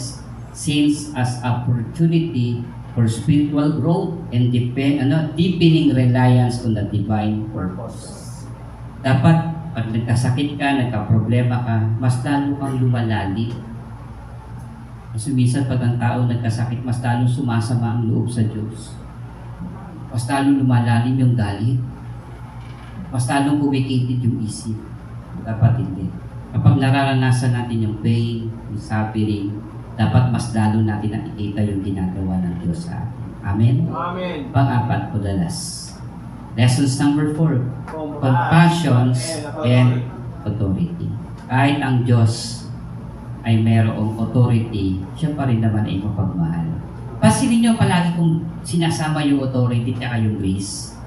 seen as opportunity for spiritual growth and deepening reliance on the divine purpose. Dapat, pag nagkasakit ka, nagka-problema ka, mas lalo kang lumalalim. Kasi minsan pag ang tao nagkasakit, mas lalo sumasama ang loob sa Diyos. Mas lalo lumalalim yung galit. Mas lalong kumikitid yung isip. Dapat hindi. Kapag nararanasan natin yung pain, yung suffering, dapat mas lalo natin nakikita yung ginagawa ng Diyos sa atin. Amen? Amen. Pang-apat po the last. Lessons number 4. Compassions and authority. Kahit ang Diyos ay mayroong authority, siya pa rin naman ay mapagmahal. Pasilin niyo palagi kung sinasama yung authority at yung grace.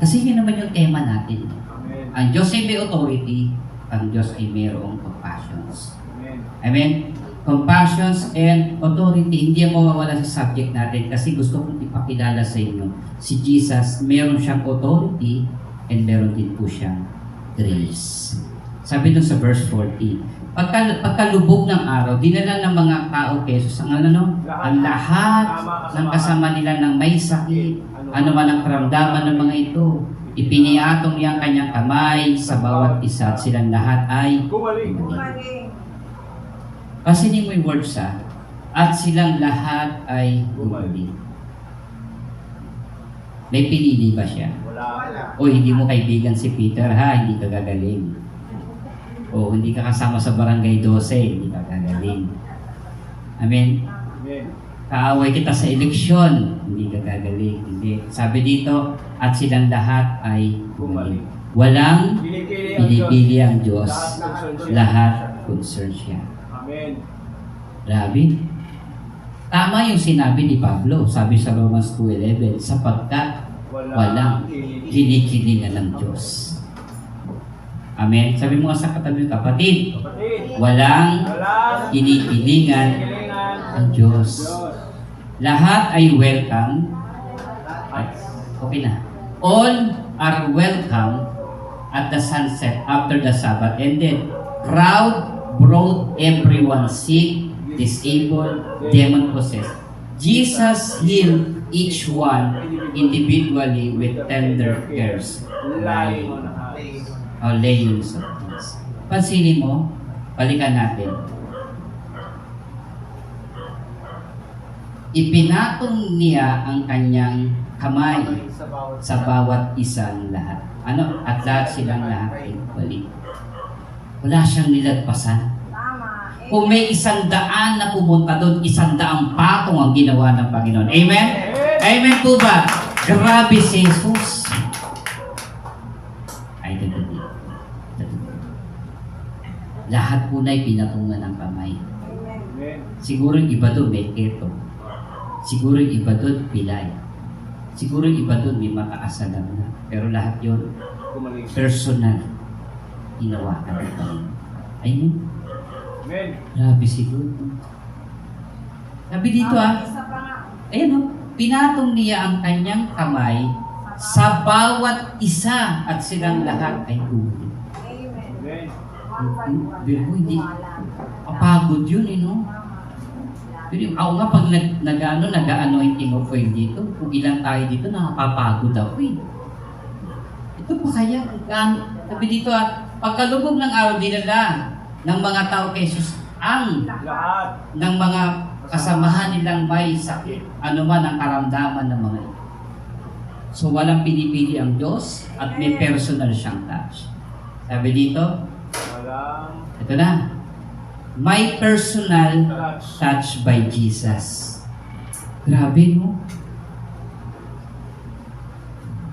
Kasi yun naman yung tema natin. Amen. Ang Diyos ay may authority, ang Diyos ay mayroong compassions. Amen. Amen? Compassions and authority, hindi ang mawawala sa subject natin kasi gusto kong ipakilala sa inyo. Si Jesus, meron siyang authority and meron din po siyang grace. Sabi dun sa verse 40, pagkalubog ng araw, dinala ng mga tao Jesus ang lahat ng kasama nila ng may sakit, ano man ang karamdaman ng mga ito. Ipiniatong niya ang kanyang kamay sa bawat isa at silang lahat ay Gumaling. Pasinin mo yung words at silang lahat ay gumaling. May pinili ba siya? Wala. O hindi mo kaibigan si Peter hindi ka gagaling. O hindi ka kasama sa barangay 12, hindi ka gagaling. Amen? kaaway kita sa eleksyon, hindi ka gagaling. Hindi. Sabi dito, at silang lahat ay gumaling. Walang pinipili ang Diyos. Lahat concern siya. Amen. Grabe. Tama yung sinabi ni Pablo, sabi sa Romans 2:11, sapagkat walang kinikilingan ng Diyos. Amen. Sabi mo nga sa katabi, kapatid, Kapatid. walang kinikilingan ang Diyos. Lahat ay welcome. Okay na. All are welcome at the sunset after the Sabbath ended. Crowd brought everyone sick, disabled, demon-possessed. Jesus healed each one individually with tender cares. Lying on the house. O layings of things. Pansinin mo, balikan natin. Ipinatong niya ang kanyang kamay sa bawat isang lahat. Ano? At lahat silang lahat ay balik. Wala siyang nilagpasan. Kung may 100 na pumunta doon, 100 patong ang ginawa ng Panginoon. Amen? Amen po ba? Grabe si Jesus. Ay, dito. Lahat po na'y pinatungan ng kamay. Amen. Siguro yung iba doon may keto. Siguro yung iba doon pilay. Siguro yung iba doon may mataas na na. Pero lahat yun, Gumaling. personal. Hinawakan ng Panginoon. Amen? Amen. Grabe siguro. Sabi dito ayan o, pinatong niya ang kanyang kamay sa bawat isa at silang lahat ay gumaling. Amen. Pero hindi, kapagod yun no? Pero ako nga pag nag-anointing of oil dito, kung ilan tayo dito, nakapapagod ako Ito pa kaya, sabi dito pagkalubog ng araw, dinala ng mga tao kay Jesus ang Lahat. ng mga kasamahan nilang may sakit, anuman ang karamdaman ng mga ito. So walang pinipili ang Diyos at may personal siyang touch. Sabi dito, Walang ito na, may personal touch. touch by Jesus. Grabe no?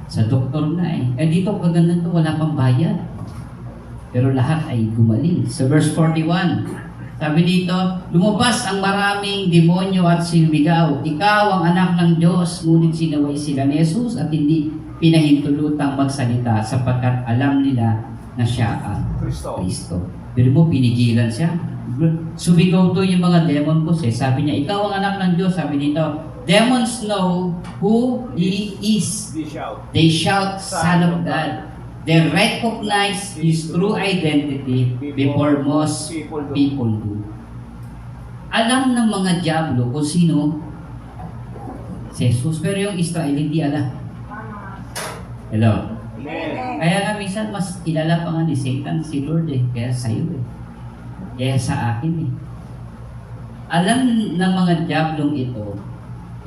Sa doktor na dito kaganda to, wala pang bayad. Pero lahat ay gumaling. Sa verse 41, sabi dito, lumabas ang maraming demonyo at sinigaw, ikaw ang anak ng Diyos, ngunit sinaway sila ni Jesus at hindi pinahintulutang magsalita sapagkat alam nila na siya ang Kristo. Kristo. Pero mo, pinigilan siya. Sumigaw to yung mga demon ko sabi niya, ikaw ang anak ng Diyos. Sabi dito, demons know who He is. They shout. They shout, Son of God. They recognize His true identity before most people do. Alam ng mga diablo kung sino si Jesus, pero yung Israel hindi alam. Hello? Amen. Kaya nga minsan mas kilala pa nga ni Satan si Lord kaya sa'yo kaya sa akin Alam ng mga diablong ito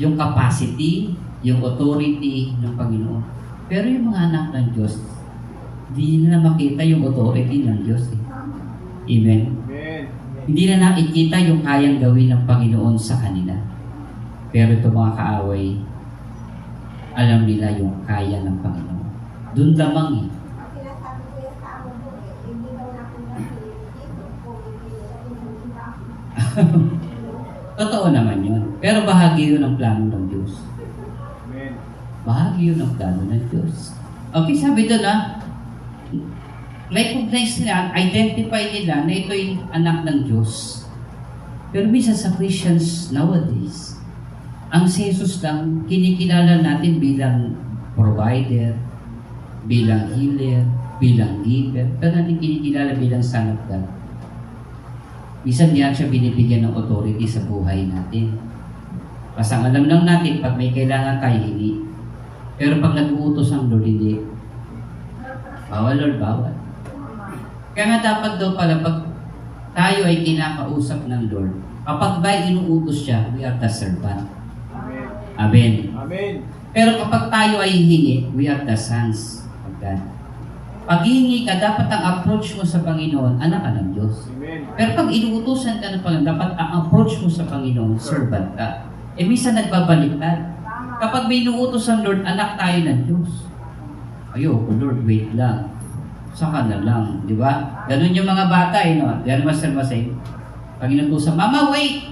yung capacity, yung authority ng Panginoon. Pero yung mga anak ng Diyos, hindi na makita yung authority ng Diyos. Amen? Amen. Hindi na nakikita yung kayang gawin ng Panginoon sa kanila. Pero ito mga kaaway, alam nila yung kaya ng Panginoon. Doon lamang Totoo naman yun. Pero bahagi yun ng plano ng Diyos. Amen. Bahagi yun ng plano ng Diyos. Okay, sabi doon recognize nila, identify nila na ito yung anak ng Diyos. Pero minsan sa Christians nowadays, ang si Jesus lang, kinikilala natin bilang provider, bilang healer, bilang giver, pero natin kinikilala bilang Son of God. Minsan diyan siya binibigyan ng authority sa buhay natin. Kasi ang alam lang natin, pag may kailangan tayo, hindi. Pero pag nag-uutos ang Lord, hindi. Bawal Lord, bawal. Kaya nga dapat daw pala, pag tayo ay kinakausap ng Lord, kapag ba inuutos siya, we are the servant. Amen. Amen. Amen. Pero kapag tayo ay hingi, we are the sons of God. Pag hihingi ka, dapat ang approach mo sa Panginoon, anak ka ng Diyos. Amen. Pero pag inuutosan ka ng Panginoon, dapat ang approach mo sa Panginoon, servant ka. minsan nagbabaliktad. Kapag may inuutos ang Lord, anak tayo ng Diyos. Ayoko, Lord, wait lang. Saka na lang, di ba? Ganun yung mga bata, no? Ganun, Master Masay. Pag inutusan, Mama, wait!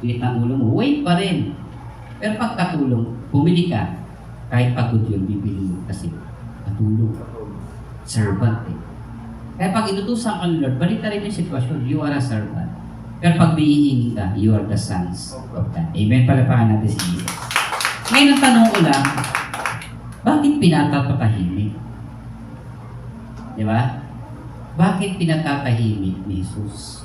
Pilit ng ulo mo, wait pa rin. Pero pag katulong, pumili ka. Kahit pagod yun, bibili mo kasi katulong. Servant eh. Kaya pag inutusan ka ng Lord, balik ka rin yung sitwasyon. You are a servant. Pero pag bihihingi ka, you are the sons of God. Amen. Palapakan natin si Jesus. Ngayon ang tanong ko lang, bakit pinatatahimik? Di ba? Bakit pinatatahimik ni Jesus?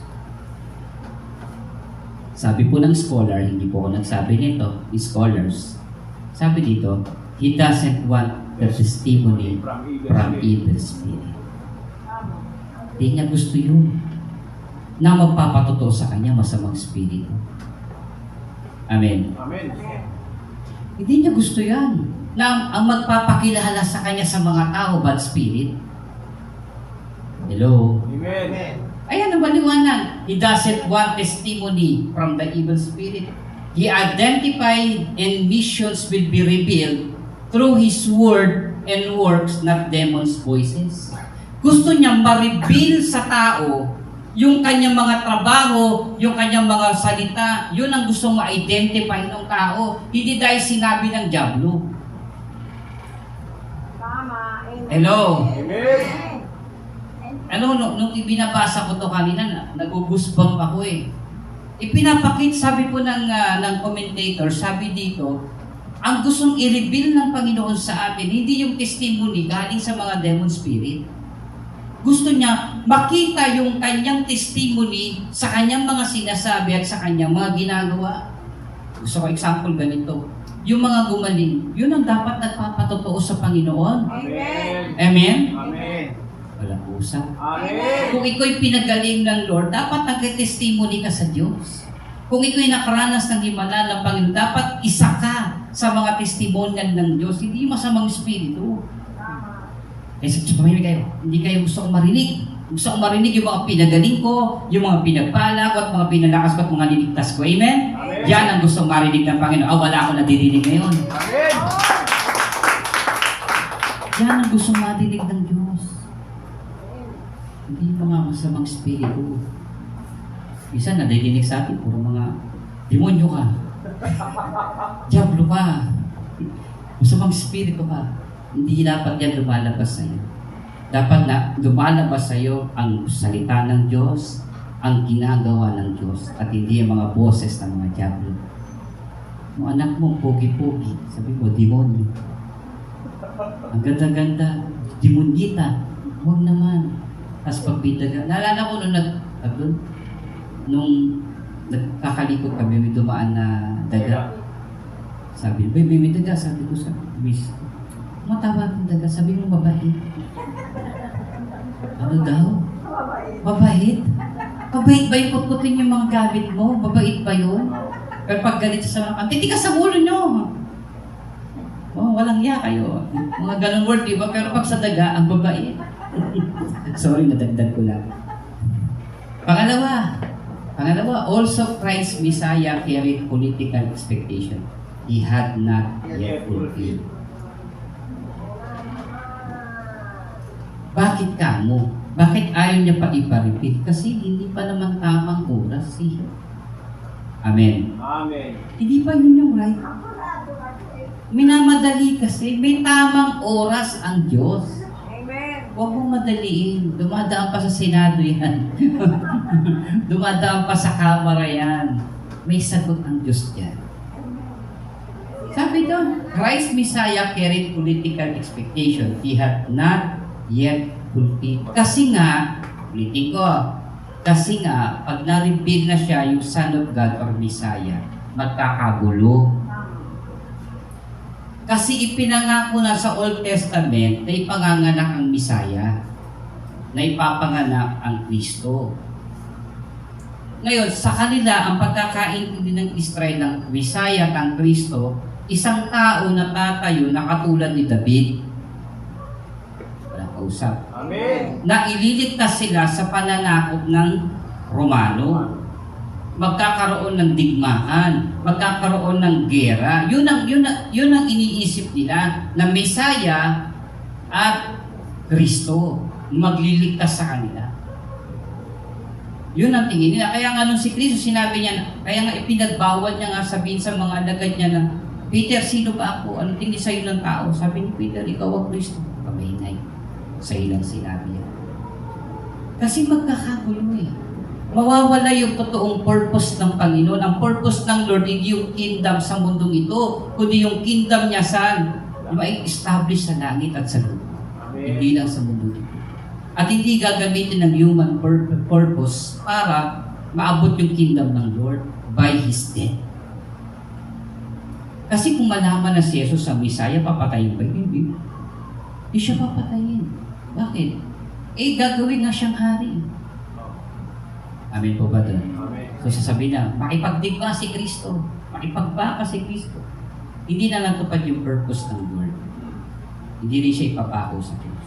Sabi po ng scholar, hindi po ako nagsabi nito, scholars, sabi dito, He doesn't want the testimony from evil spirit. Hindi niya gusto yun na magpapatotoo sa kanya masamang spirito. Amen. Amen. Hindi niya gusto yan. Na ang magpapakilala sa kanya sa mga tao, bad spirit. Hello? Amen. Ayan ang maliwanag. He doesn't want testimony from the evil spirit. He identified and missions will be revealed through His word and works, not demons' voices. Gusto niyang ma-reveal sa tao yung kanyang mga trabaho, yung kanyang mga salita, yun ang gusto ma-identify ng tao. Hindi dahil sinabi ng dyablo. Tama. Amen. Hello? Amen. Nung ibinabasa ko to kanina, nag-goosebump ako eh. Ipinapakit, sabi po ng commentator, sabi dito, ang gustong i-reveal ng Panginoon sa atin, hindi yung testimony galing sa mga demon spirit. Gusto niya makita yung kanyang testimony sa kanyang mga sinasabi at sa kanyang mga ginagawa. Gusto ko example ganito. Yung mga gumaling, yun ang dapat nagpapatotoo sa Panginoon. Amen. Amen? Amen. Walang usap. Amen. Kung ikaw'y pinagaling ng Lord, dapat nag-testimony ka sa Diyos. Kung ikaw'y nakaranas ng himala ng Panginoon, dapat isa ka sa mga testimonial ng Diyos. Hindi masamang espiritu. Kasi tumahimik kayo. Hindi kayo gusto kong marinig. Gusto kong marinig yung mga pinagaling ko, yung mga pinagpala ko at mga pinalakas ko at mga niligtas ko. Amen? Amen. Yan ang gustong marinig ng Panginoon. Wala akong nadirinig ngayon. Amen. Yan ang gustong marinig ng Diyos. Hindi mga masamang espiritu. Isa nadirinig sa atin, puro mga demonyo ka. Diablo ka. Masamang espiritu ka. Hindi dapat yan lumalabas sa iyo. Dapat na lumalabas sa iyo ang salita ng Diyos, ang ginagawa ng Diyos, at hindi ang mga boses ng mga diablo. Yung anak mo, pogi-pogi, sabi mo, demonyo. Ang ganda-ganda, demonyita. Huwag naman. Tapos pagpitaga. Naalala ko nung nagkakalikot kami, may dumaan na daga. Sabi, may daga. Sabi ko sa miss, matawag ng daga, sabi mo mabait. Ano daw? Mabait? Mabait ba yung putputin yung mga gamit mo? Mabait ba yun? Pero pag galit sa mga kanti, tigas sa ulo nyo. Oh, walang iya kayo. Mga ganong word, diba? Pero pag sa daga, ang babait. Sorry, nadagdag ko lang. Pangalawa, also Christ Messiah carried political expectation. He had not yet fulfilled. Bakit ka mo? Bakit ayaw niya pa ipa-repeat? Kasi hindi pa naman tamang oras eh. Amen. Amen. Hindi pa yun yung right. Minamadali kasi. May tamang oras ang Diyos. Amen. Huwag mong madaliin. Dumadaan pa sa Senado yan. Dumadaan pa sa Kamara yan. May sagot ang Diyos dyan. Sabi doon, Christ Messiah carried political expectation. He had not yet fulfilled. Kasi nga, ulitin ko, kasi nga, pag na-reveal na siya yung Son of God or Messiah, magkakagulo. Kasi ipinangako na sa Old Testament na ipanganganak ang Messiah, na ipapanganak ang Kristo. Ngayon, sa kanila, ang pagkakaintindi ng Israel ng Messiah at ang Kristo, isang tao na tatayo na katulad ni David. Walang kausap. Amen. Na ililigtas sila sa pananakop ng Romano. magkakaroon ng digmaan, magkakaroon ng gera. Yun ang iniisip nila na Mesaya at Kristo magliligtas sa kanila. Yun ang tingin nila. Kaya nga nung si Kristo sinabi niya, kaya nga ipinagbawal niya nga sabihin sa mga alagad niya na, Peter, sino ba ako? Anong tingin sa'yo ng tao? Sabi ni Peter, ikaw ang Kristo. Pamahinay. Sa ilang sinabi niya. Kasi magkakagulo eh. Mawawala yung totoong purpose ng Panginoon. Ang purpose ng Lord, hindi yung kingdom sa mundong ito, kundi yung kingdom niya saan? Ma-establish sa langit at sa lupa. Hindi lang sa mundo ito. At hindi gagamitin ng human purpose para maabot yung kingdom ng Lord by His death. Kasi kung malaman na si Jesus sa Messiah, papatayin ba? Hindi. Hindi siya papatayin. Bakit? Eh, gagawin na siyang hari. Amen po ba doon? So sasabihin na, makipagdigma si Kristo. Makipagbaka si Kristo. Hindi na natupad yung purpose ng Lord. Hindi rin siya ipapako sa Kristo.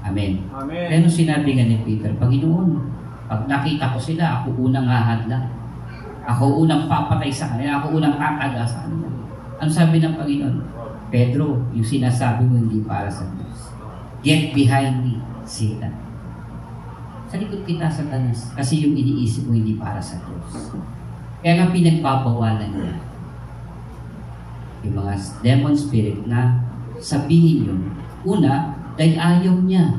Amen. Amen. Kaya nung sinabi nga ni Peter, Panginoon, pag nakita ko sila, ako unang hahadlang. Ako unang papatay sa kanila. Ako unang tataga sa kanila. Ano sabi ng Panginoon? Pedro, yung sinasabi mo hindi para sa Diyos. Get behind me, Satan. Sa likod kita, Satanas. Kasi yung iniisip mo hindi para sa Diyos. Kaya nga pinagpapawalan niya yung mga demon spirit na sabihin yun. Una, dahil ayaw niya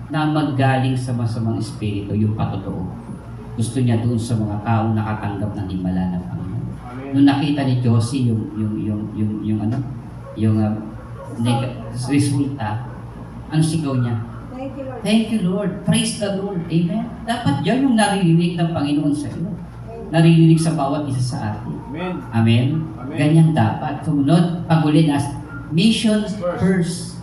na maggaling sa masamang espiritu, yung patotoo. Gusto niya doon sa mga taong nakatanggap ng himala ng Panginoon. Nung nakita ni Josie resulta, ano sigaw niya? Thank you, Lord. Thank you, Lord. Praise the Lord. Amen. Dapat yan yung naririnig ng Panginoon sa iyo. Naririnig sa bawat isa sa atin. Amen. Amen? Amen. Ganyan dapat. Sumunod, pagulin as mission first.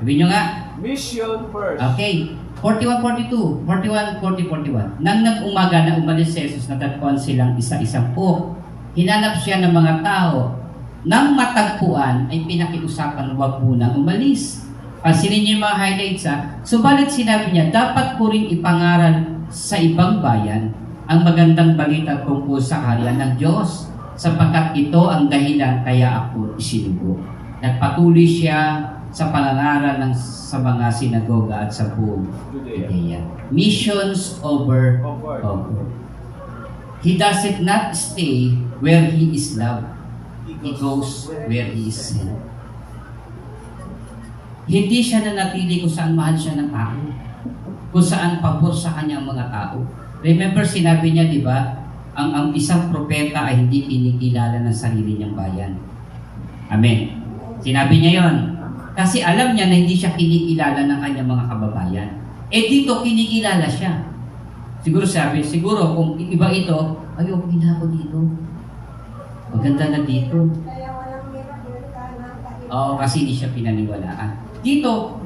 Sabihin nyo nga. Mission first. Okay. 41-42. 41-40-41. Nang nag-umaga na umalis si Jesus, natagpuan silang isa-isang po. Hinanap siya ng mga tao. Nang matagpuan, ay pinakiusapan, huwag munang umalis. Pansinin niyo yung mga highlights ha. Subalit sinabi niya, dapat ko rin ipangaral sa ibang bayan ang magandang balita tungkol sa kaharian ng Diyos, sapagkat ito ang dahilan kaya ako isinugo. Nagpatuloy siya sa panangaral sa mga sinagoga at sa buong Judea. Missions over. He does it not stay where he is loved. He goes where he is sent. Hindi siya nanatili kung saan mahal siya ng tao. Kung saan pabor sa kanyang mga tao. Remember, sinabi niya, di ba, ang isang propeta ay hindi kinikilala ng sarili niyang bayan. Amen. Sinabi niya yon. Kasi alam niya na hindi siya kinikilala ng kanyang mga kababayan. Eh dito, kinikilala siya. Siguro kung iba ito, ay okay na ako dito. Maganda na dito. Kaya walang miracle ka na kahit Oo, kasi hindi siya pinaniwalaan. Dito,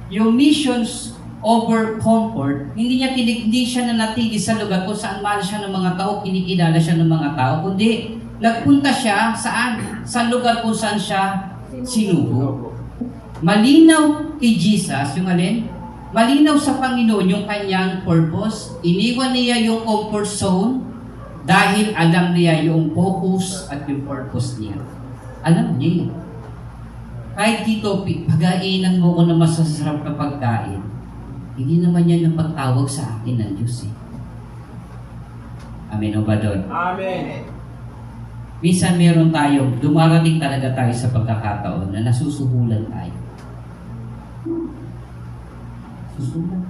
yung missions over comfort, hindi siya nanatili sa lugar kung saan mahal siya ng mga tao, kinikilala siya ng mga tao, kundi nagpunta siya saan? Sa lugar kung saan siya sinugo. Malinaw kay Jesus, yung alin? Malinaw sa Panginoon yung kanyang purpose. Iniwan niya yung comfort zone dahil alam niya yung focus at yung purpose niya. Alam niya. Kahit dito, pagkainan mo ko na masasarap na pagkain, hindi naman yan ang pagtawag sa akin ng Diyos eh. Amen o ba doon? Amen. Minsan meron tayo, dumarating talaga tayo sa pagkakataon na nasusuhulan tayo. Susuhulan.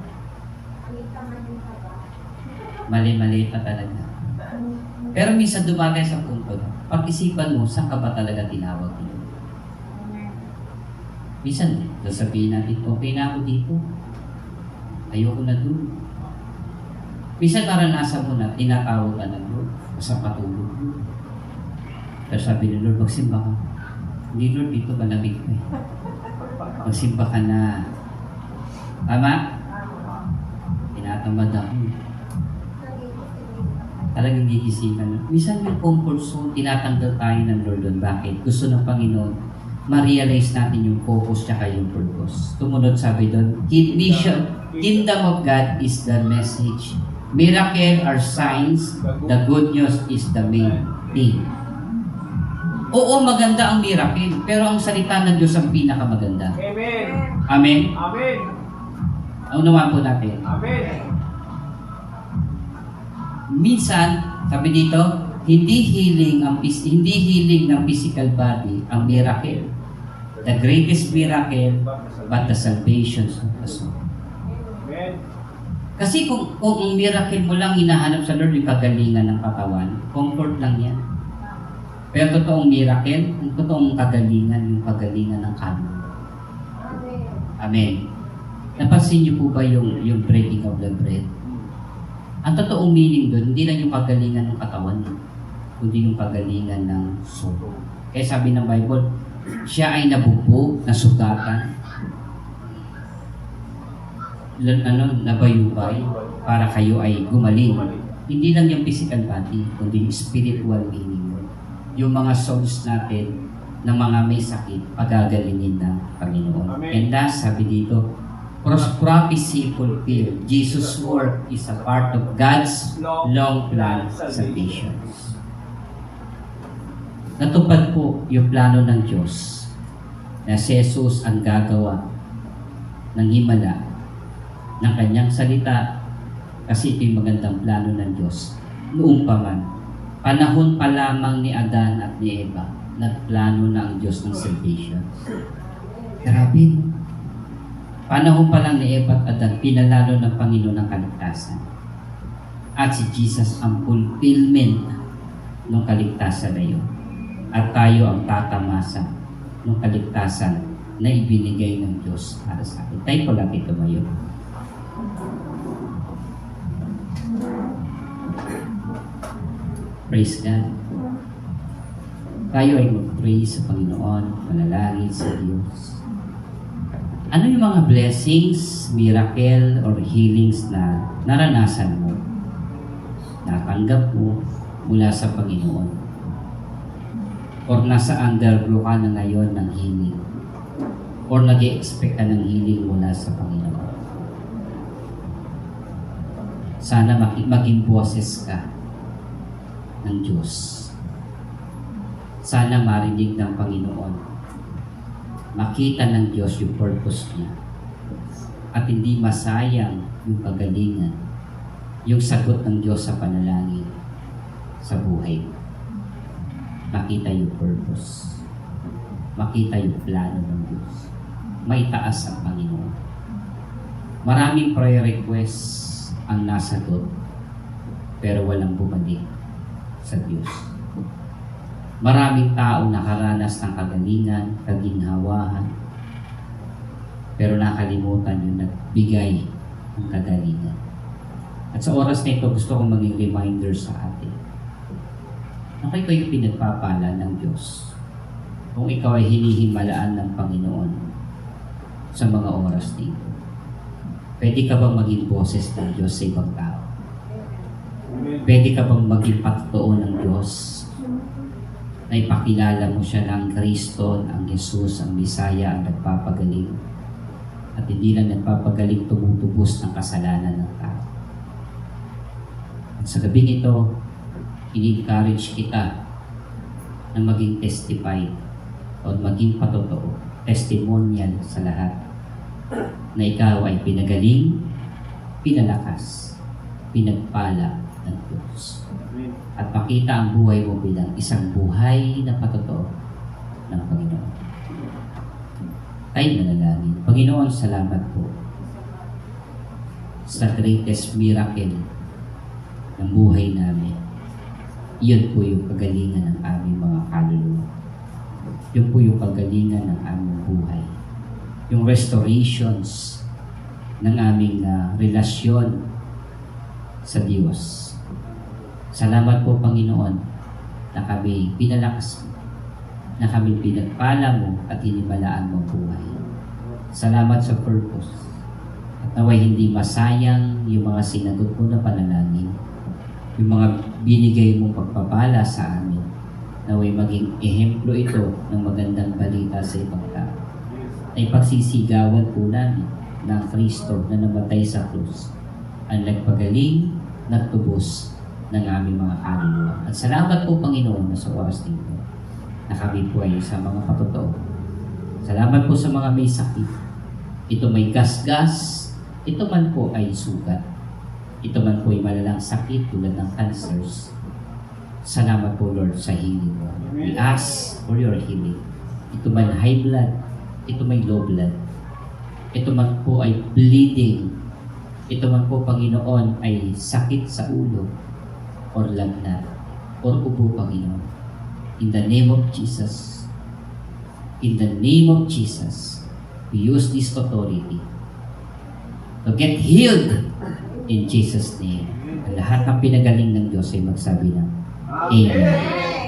Mali-mali pa talaga. Pero minsan dumagay sa punto na, pag-isipan mo, saan ka ba talaga tinawag dito? Minsan, sasabihin natin, okay na ako dito. Ayoko na doon. Minsan naranasan mo na, tinatawag ka ng Lord, sa patulog mo. Pero sabi ni Lord, magsimba ka. Hindi Lord, dito malamig ka eh. Magsimba ka na. Tama? Tinatamad ako. Talagang gigisikan na. Minsan yung comfort zone, tinatanggal tayo ng Lord doon. Bakit? Gusto ng Panginoon, ma-realize natin yung focus tsaka yung purpose. Tumunod sabi doon, mission, Kingdom of God is the message. Miracle are signs. The good news is the main thing. Oo, maganda ang miracle, pero ang salita ng Diyos ang pinakamaganda. Amen. Amen? Amen. Unawain po natin. Amen. Minsan, sabi dito, hindi healing ng physical body ang miracle. The greatest miracle, but the salvation of the soul. Amen. Kasi kung ang miracle mo lang hinahanap sa Lord yung kagalingan ng katawan, comfort lang yan. Pero totoong miracle, ang totoong kagalingan, yung kagalingan ng kaluluwa. Amen. Amen. Napansin niyo po ba yung breaking of the bread? Ang totoong meaning doon, hindi lang yung kagalingan ng katawan, kundi yung kagalingan ng soul. Kaya sabi ng Bible, siya ay nabugbog, nasugatan, nabayubay, para kayo ay gumaling. Hindi lang yung physical body, kundi yung spiritual meaning mo. Yung mga souls natin na mga may sakit, pagagalingin ng Panginoon. Amen. And last, sabi dito, prophecy fulfilled. Jesus' work is a part of God's long plan salvation. Natupad po yung plano ng Diyos na si Jesus ang gagawa ng himala ng kanyang salita, kasi ito yung magandang plano ng Diyos. Noong pa man, panahon pa lamang ni Adan at ni Eva, nagplano na ang Diyos ng salvation. Grabe. Panahon pa lang ni Eva at Adan, pinalalo ng Panginoon ng kaligtasan. At si Jesus ang fulfillment ng kaligtasan na yun. At tayo ang tatamasa ng kaligtasan na ibinigay ng Diyos para sa atin. Tayo po natin tumayo. Praise God. Tayo ay mag-pray sa Panginoon, manalangin sa Diyos. Ano yung mga blessings, miracle, or healings na naranasan mo, natanggap mo mula sa Panginoon? Or nasa undergo ka na ngayon ng healing? Or nag-i-expect ka ng healing mula sa Panginoon? Sana maging boses ka ng Diyos. Sana marinig ng Panginoon. Makita ng Diyos yung purpose niya. At hindi masayang yung kagalingan, yung sagot ng Diyos sa panalangin sa buhay mo. Makita yung purpose. Makita yung plano ng Diyos. May taas ang Panginoon. Maraming prayer requests ang nasagot, pero walang bumalik sa Diyos. Maraming tao nakaranas ng kagalingan, kaginhawahan, pero nakalimutan yung nagbigay ng kagalingan. At sa oras na ito, gusto kong maging reminder sa atin na kayo yung pinagpapala ng Diyos kung ikaw ay hinihimalaan ng Panginoon sa mga oras na ito. Pwede ka bang maging boses ng Diyos sa ibang tao? Pwede ka bang maging patotoo ng Diyos na ipakilala mo siya ng Kristo, ang Jesus, ang Misaya, ang nagpapagaling, at hindi lang nagpapagaling, tumutubos ng kasalanan ng tao. At sa gabing ito, in-encourage kita na maging testified o maging patotoo, testimonial sa lahat na ikaw ay pinagaling, pinalakas, pinagpala ng Diyos. At makita ang buhay mo bilang isang buhay na patotoo ng Panginoon. Tayo manalangin. Panginoon, salamat po sa greatest miracle ng buhay namin. Iyon po yung kagalingan ng aming mga kaluluwa. Yun po yung kagalingan ng aming buhay. Yung restorations ng aming relasyon sa Diyos. Salamat po, Panginoon, na kami pinalakas mo, na kami pinagpala mo at hinimalaan mo buhay. Salamat sa purpose. At naway hindi masayang yung mga sinagot mo na panalangin, yung mga binigay mong pagpapala sa amin, naway maging ehemplo ito ng magandang balita sa ibang tao. Ay pagsisigawan po namin ng Kristo na namatay sa krus, ang nagpagaling, nagtubos ng aming mga kaluluwa. At salamat po, Panginoon, na sa oras nito na kami po ay sa mga patotoo. Salamat po sa mga may sakit. Ito may gasgas, ito man po ay sugat. Ito man po ay malalang sakit tulad ng cancers. Salamat po, Lord, sa healing mo. We ask for your healing. Ito man high blood, ito may low blood. Ito man po ay bleeding. Ito man po, Panginoon, ay sakit sa ulo or lagnat or ubo, Panginoon. In the name of Jesus, in the name of Jesus, we use this authority to get healed in Jesus' name. Ang lahat ng pinagaling ng Diyos ay magsabi ng Amen.